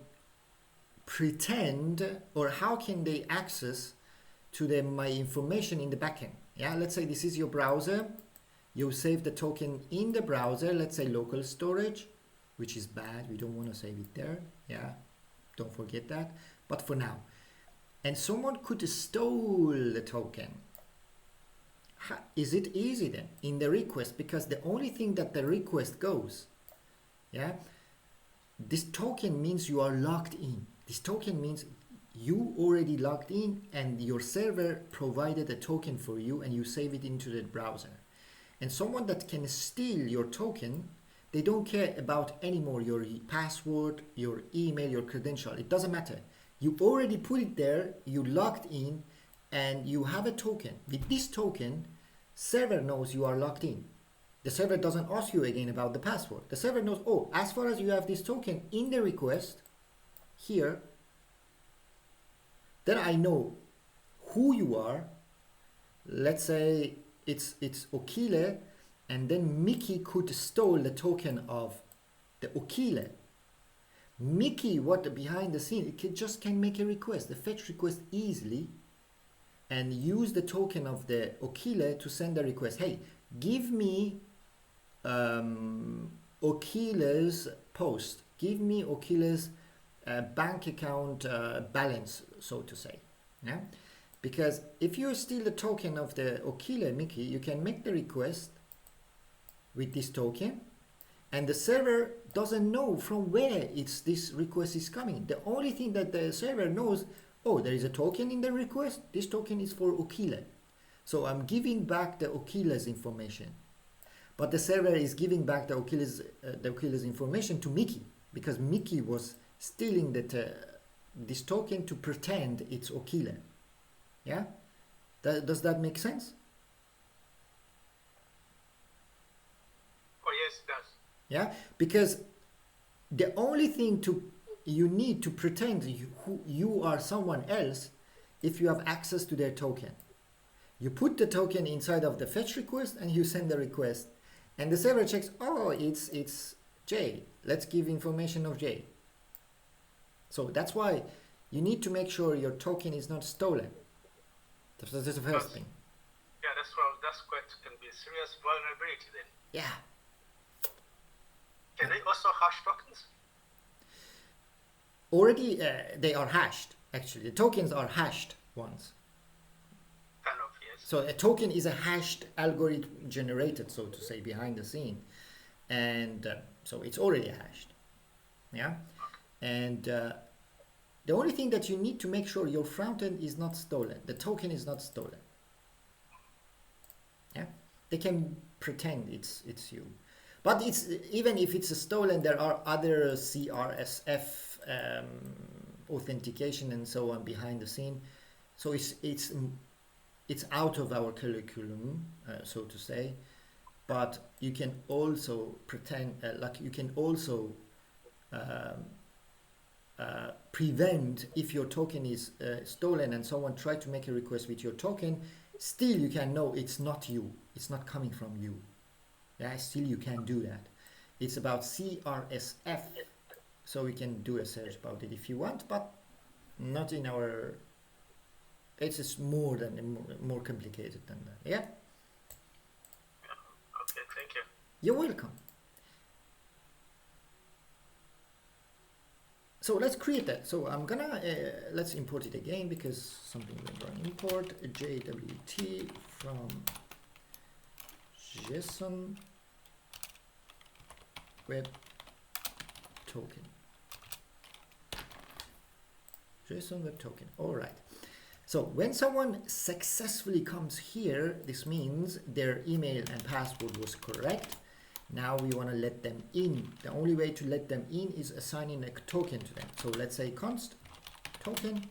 pretend, or how can they access to my information in the backend. Yeah, let's say this is your browser, you save the token in the browser, let's say local storage, which is bad, we don't want to save it there. Yeah, don't forget that, but for now. And someone could steal the token. Is it easy then in the request? Because the only thing that the request goes, yeah, this token means you are logged in. This token means you already logged in and your server provided a token for you and you save it into the browser. And someone that can steal your token, they don't care about anymore your password, your email, your credential. It doesn't matter. You already put it there, you logged in, and you have a token. With this token, server knows you are logged in. The server doesn't ask you again about the password. The server knows, oh, as far as you have this token in the request here, then I know who you are. Let's say it's Okile, and then Mickey could steal the token of the Okile. Mickey, what behind the scene, it just can make a request, a fetch request easily, and use the token of the Okile to send a request. Hey, give me Okile's post. Give me Okile's bank account balance, so to say. Yeah, because if you steal the token of the Okile, Mickey, you can make the request with this token, and the server doesn't know from where this request is coming. The only thing that the server knows, oh, there is a token in the request. This token is for Okile. So I'm giving back the Okile's information. But the server is giving back the Okile's information to Mickey, because Mickey was stealing this token to pretend it's Okile. Yeah? Does that make sense? Oh, yes, it does. Yeah? Because the only thing you need to pretend you are someone else if you have access to their token. You put the token inside of the fetch request and you send the request, and the server checks, oh, it's J. Let's give information of J. So that's why you need to make sure your token is not stolen. That's the first thing. Yeah, that's quite can be a serious vulnerability then. Yeah. Can they also hash tokens? Already they are hashed. Actually, the tokens are hashed ones. Kind of, yes. So a token is a hashed algorithm generated, so to say, behind the scene, and so it's already hashed. Yeah, and the only thing that you need to make sure your front end is not stolen. The token is not stolen. Yeah, they can pretend it's you, but it's even if it's stolen, there are other CRSF authentication and so on behind the scene. So it's out of our curriculum, so to say. But you can also pretend, like you can also prevent if your token is stolen and someone tried to make a request with your token. Still, you can know it's not you. It's not coming from you. Yeah, still you can do that. It's about CRSF, so we can do a search about it if you want, but not in our. It's just more complicated than that. Yeah. Okay, thank you. You're welcome. So let's create that. So I'm gonna let's import it again because something went wrong. Import JWT from JSON web token. JSON web token. All right. So when someone successfully comes here, this means their email and password was correct. Now we want to let them in. The only way to let them in is assigning a token to them. So let's say const token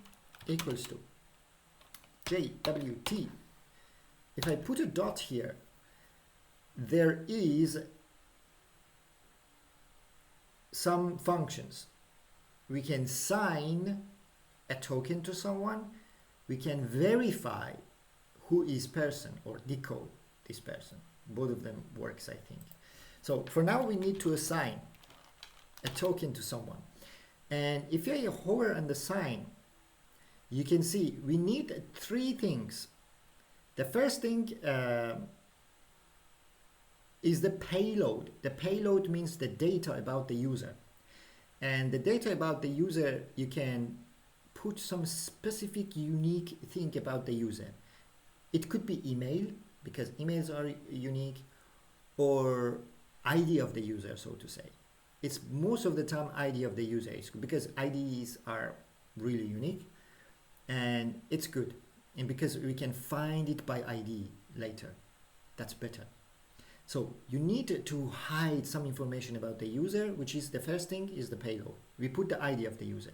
equals to JWT. If I put a dot here, there is some functions. We can sign a token to someone. We can verify who is person or decode this person. Both of them works, I think. So for now, we need to assign a token to someone. And if you hover on the sign, you can see we need three things. The first thing is the payload. The payload means the data about the user. And the data about the user, you can put some specific unique thing about the user. It could be email, because emails are unique, or ID of the user, so to say. It's most of the time ID of the user, because IDs are really unique, and it's good. And because we can find it by ID later, that's better. So you need to hide some information about the user, which is the first thing is the payload. We put the ID of the user.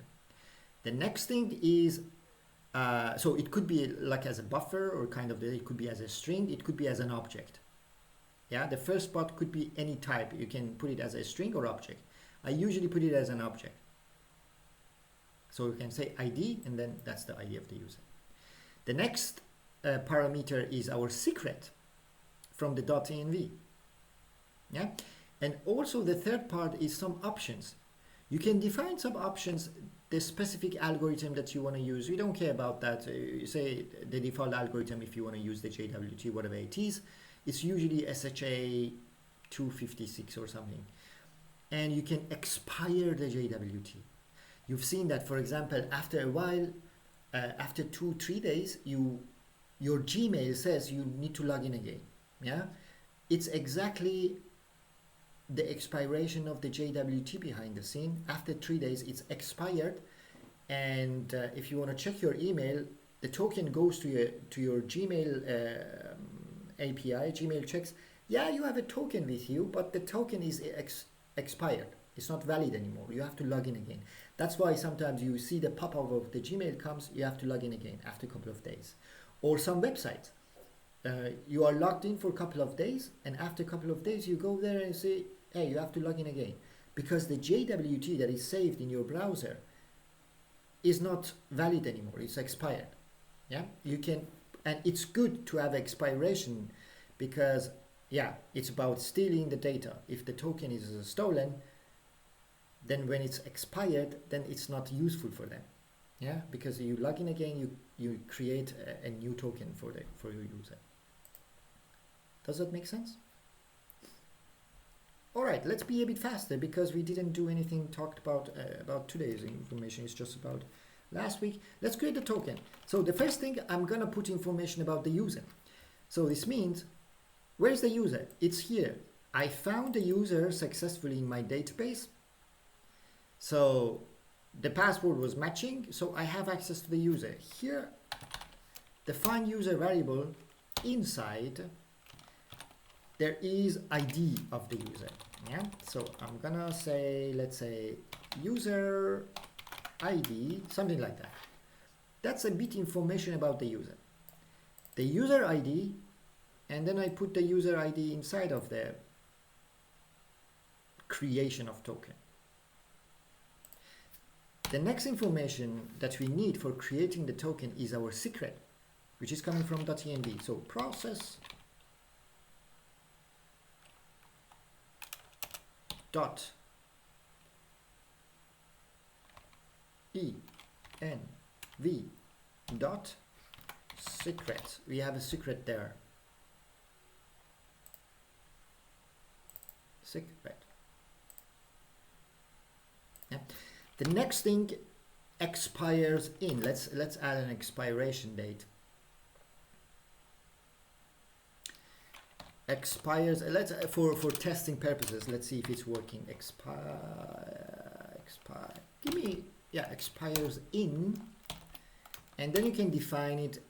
The next thing is, so it could be like as a buffer or kind of, it could be as a string, it could be as an object. Yeah, the first part could be any type. You can put it as a string or object. I usually put it as an object. So you can say ID, and then that's the ID of the user. The next parameter is our secret from the .env. Yeah, and also the third part is some options. You can define some options, the specific algorithm that you want to use. We don't care about that. You say the default algorithm if you want to use the JWT, whatever it is. It's usually SHA 256 or something. And you can expire the JWT. You've seen that, for example, after a while, after 2-3 days, your Gmail says you need to log in again. Yeah, it's exactly the expiration of the JWT behind the scene. After 3 days, it's expired. And if you want to check your email, the token goes to your Gmail API. Gmail checks, yeah, you have a token with you, but the token is expired. It's not valid anymore. You have to log in again. That's why sometimes you see the pop-up of the Gmail comes, you have to log in again after a couple of days. Or some websites. You are logged in for a couple of days, and after a couple of days you go there and say, hey, you have to log in again. Because the JWT that is saved in your browser is not valid anymore. It's expired. Yeah, you can, and it's good to have expiration because, yeah, it's about stealing the data. If the token is stolen, then when it's expired, then it's not useful for them. Yeah, because you log in again, you create a new token for your user. Does that make sense? All right, let's be a bit faster because we didn't do anything talked about today's information. It's just about last week. Let's create a token. So the first thing, I'm gonna put information about the user. So this means, where's the user? It's here. I found the user successfully in my database. So the password was matching, so I have access to the user. Here, the find user variable inside, there is ID of the user. Yeah, so I'm gonna say, let's say user ID, something like that. That's a bit information about the user. The user ID, and then I put the user ID inside of the creation of token. The next information that we need for creating the token is our secret, which is coming from .env. So process dot env dot secret. We have a secret there. Secret. Yeah. The next thing expires in. Let's add an expiration date. Expires. Let's for testing purposes. Let's see if it's working. Expire. Give me expires in, and then you can define it.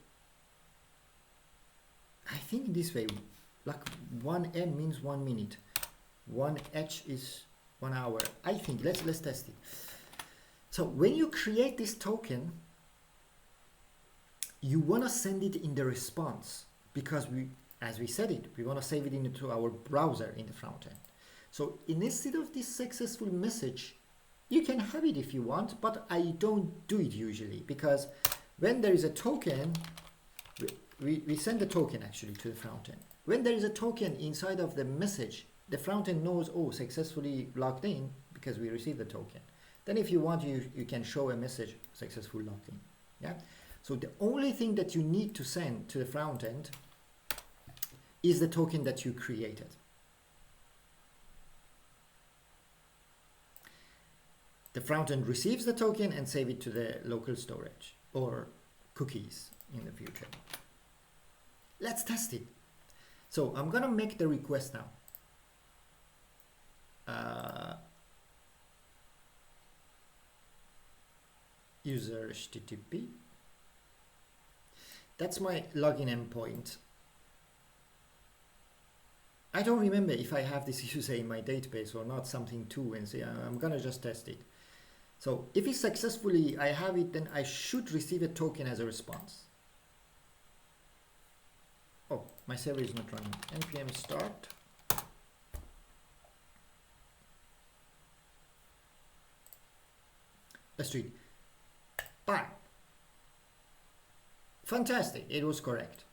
I think this way, like 1M means 1 minute, 1H is 1 hour. I think let's test it. So when you create this token, you want to send it in the response because as we said it, we want to save it into our browser in the front end. So instead of this successful message, you can have it if you want, but I don't do it usually because when there is a token, we send the token actually to the front end. When there is a token inside of the message, the front end knows, oh, successfully logged in because we received the token. Then if you want, you can show a message successful logged in. Yeah. So the only thing that you need to send to the front end is the token that you created. The front end receives the token and save it to the local storage or cookies in the future. Let's test it. So I'm gonna make the request now. User HTTP. That's my login endpoint. I don't remember if I have this user in my database or not, something too, and say I'm gonna just test it. So if it's successfully, I have it, then I should receive a token as a response. Oh, my server is not running. npm start. Let's do it. Bang. Fantastic, it was correct.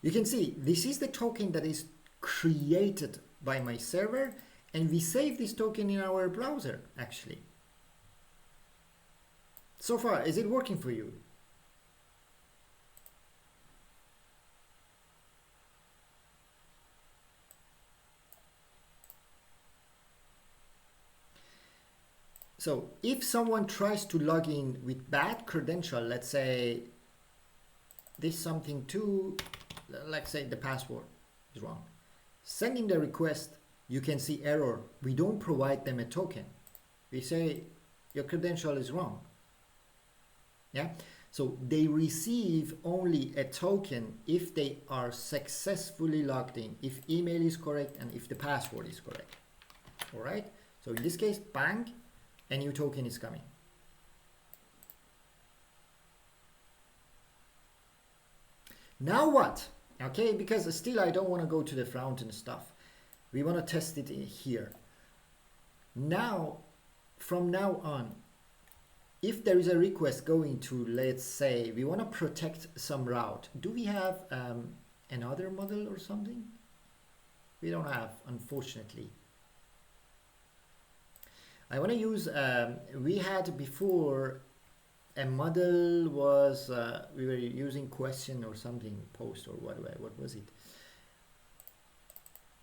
You can see this is the token that is created by my server, and we save this token in our browser actually. So far, is it working for you? So if someone tries to log in with bad credential, let's say this something too, let's say the password is wrong. Sending the request, you can see error. We don't provide them a token. We say your credential is wrong. Yeah, so they receive only a token if they are successfully logged in, if email is correct and if the password is correct. All right, so in this case, bang, a new token is coming. Now what? Okay, because still I don't want to go to the front end stuff. We want to test it in here. Now, from now on, if there is a request going to, let's say, we want to protect some route. Do we have another model or something? We don't have, unfortunately. I want to use, we had before a model was, we were using question or something, post or whatever, what was it?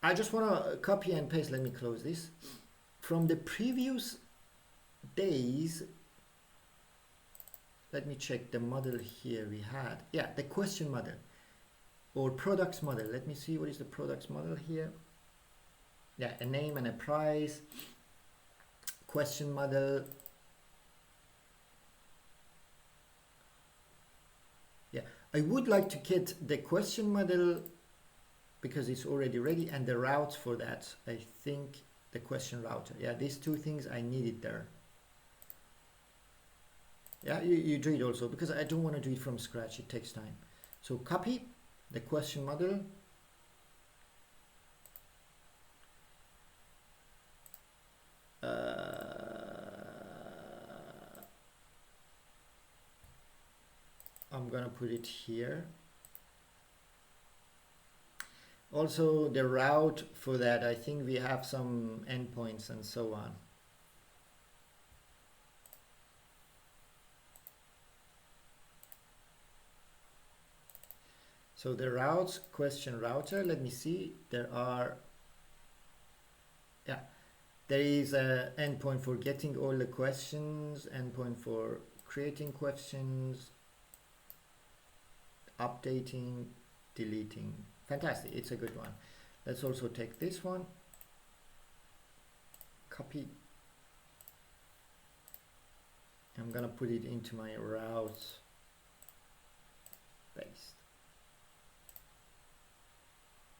I just want to copy and paste, let me close this. From the previous days, let me check the model here we had. Yeah, the question model or products model. Let me see what is the products model here. Yeah, a name and a price. Question model. Yeah, I would like to get the question model because it's already ready, and the routes for that. I think the question router. Yeah, these two things I needed there. Yeah, you do it also because I don't want to do it from scratch. It takes time. So copy the question model. I'm gonna put it here. Also the route for that, I think we have some endpoints and so on. So the routes question router, let me see, there are, yeah, there is a endpoint for getting all the questions, endpoint for creating questions, updating, deleting. Fantastic, it's a good one. Let's also take this one, copy. I'm gonna put it into my routes, paste.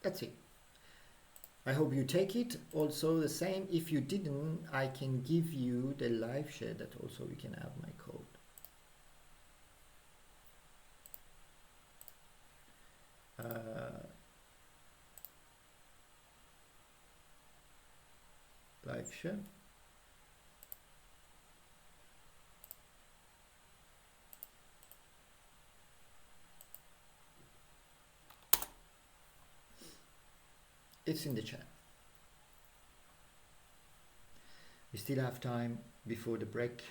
That's it. I hope you take it. Also the same, if you didn't, I can give you the live share that also we can have my code. Live share. It's in the chat. We still have time before the break.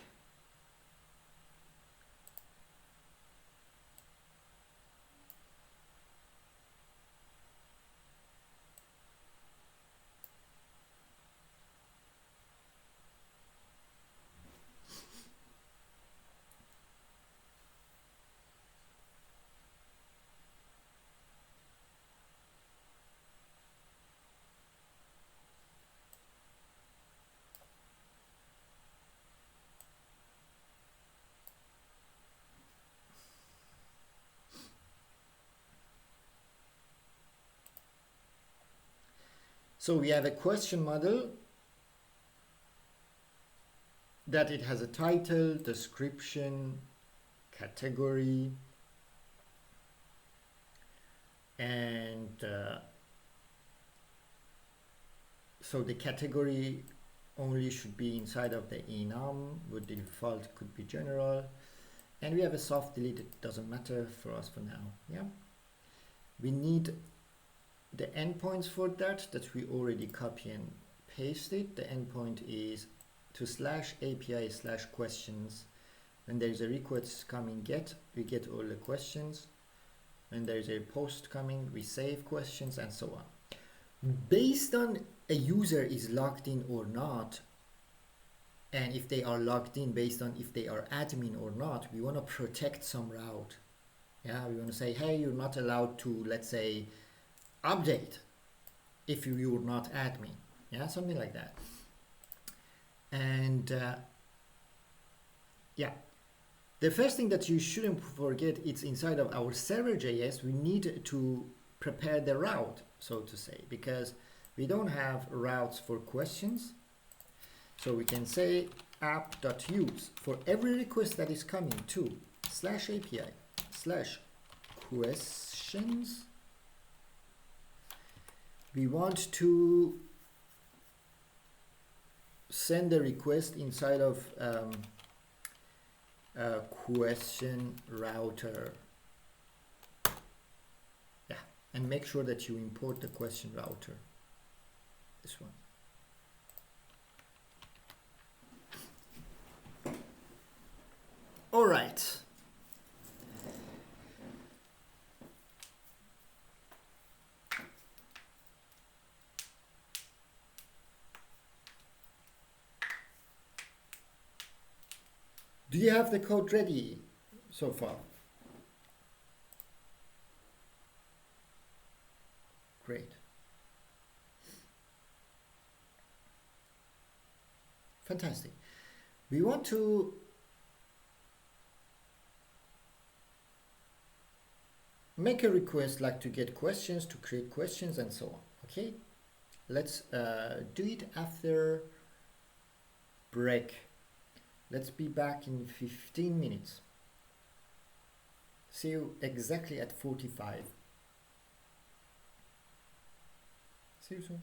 So we have a question model that it has a title, description, category, and so the category only should be inside of the enum, with the default could be general, and we have a soft delete. It doesn't matter for us for now. Yeah, we need the endpoints for that we already copy and pasted. The endpoint is to /API/questions. When there is a request coming get, we get all the questions. When there is a post coming, we save questions, and so on. Based on a user is logged in or not, and if they are logged in based on if they are admin or not, we want to protect some route. Yeah, we want to say, hey, you're not allowed to, let's say, update if you're not admin. Yeah, something like that. And yeah, the first thing that you shouldn't forget, it's inside of our server.js, we need to prepare the route, so to say, because we don't have routes for questions. So we can say app.use for every request that is coming to /API/questions. We want to send a request inside of a question router. Yeah, and make sure that you import the question router. This one. All right. Do you have the code ready so far? Great. Fantastic. We want to make a request, like to get questions, to create questions and so on. Okay, let's do it after break. Let's be back in 15 minutes. See you exactly at 45. See you soon.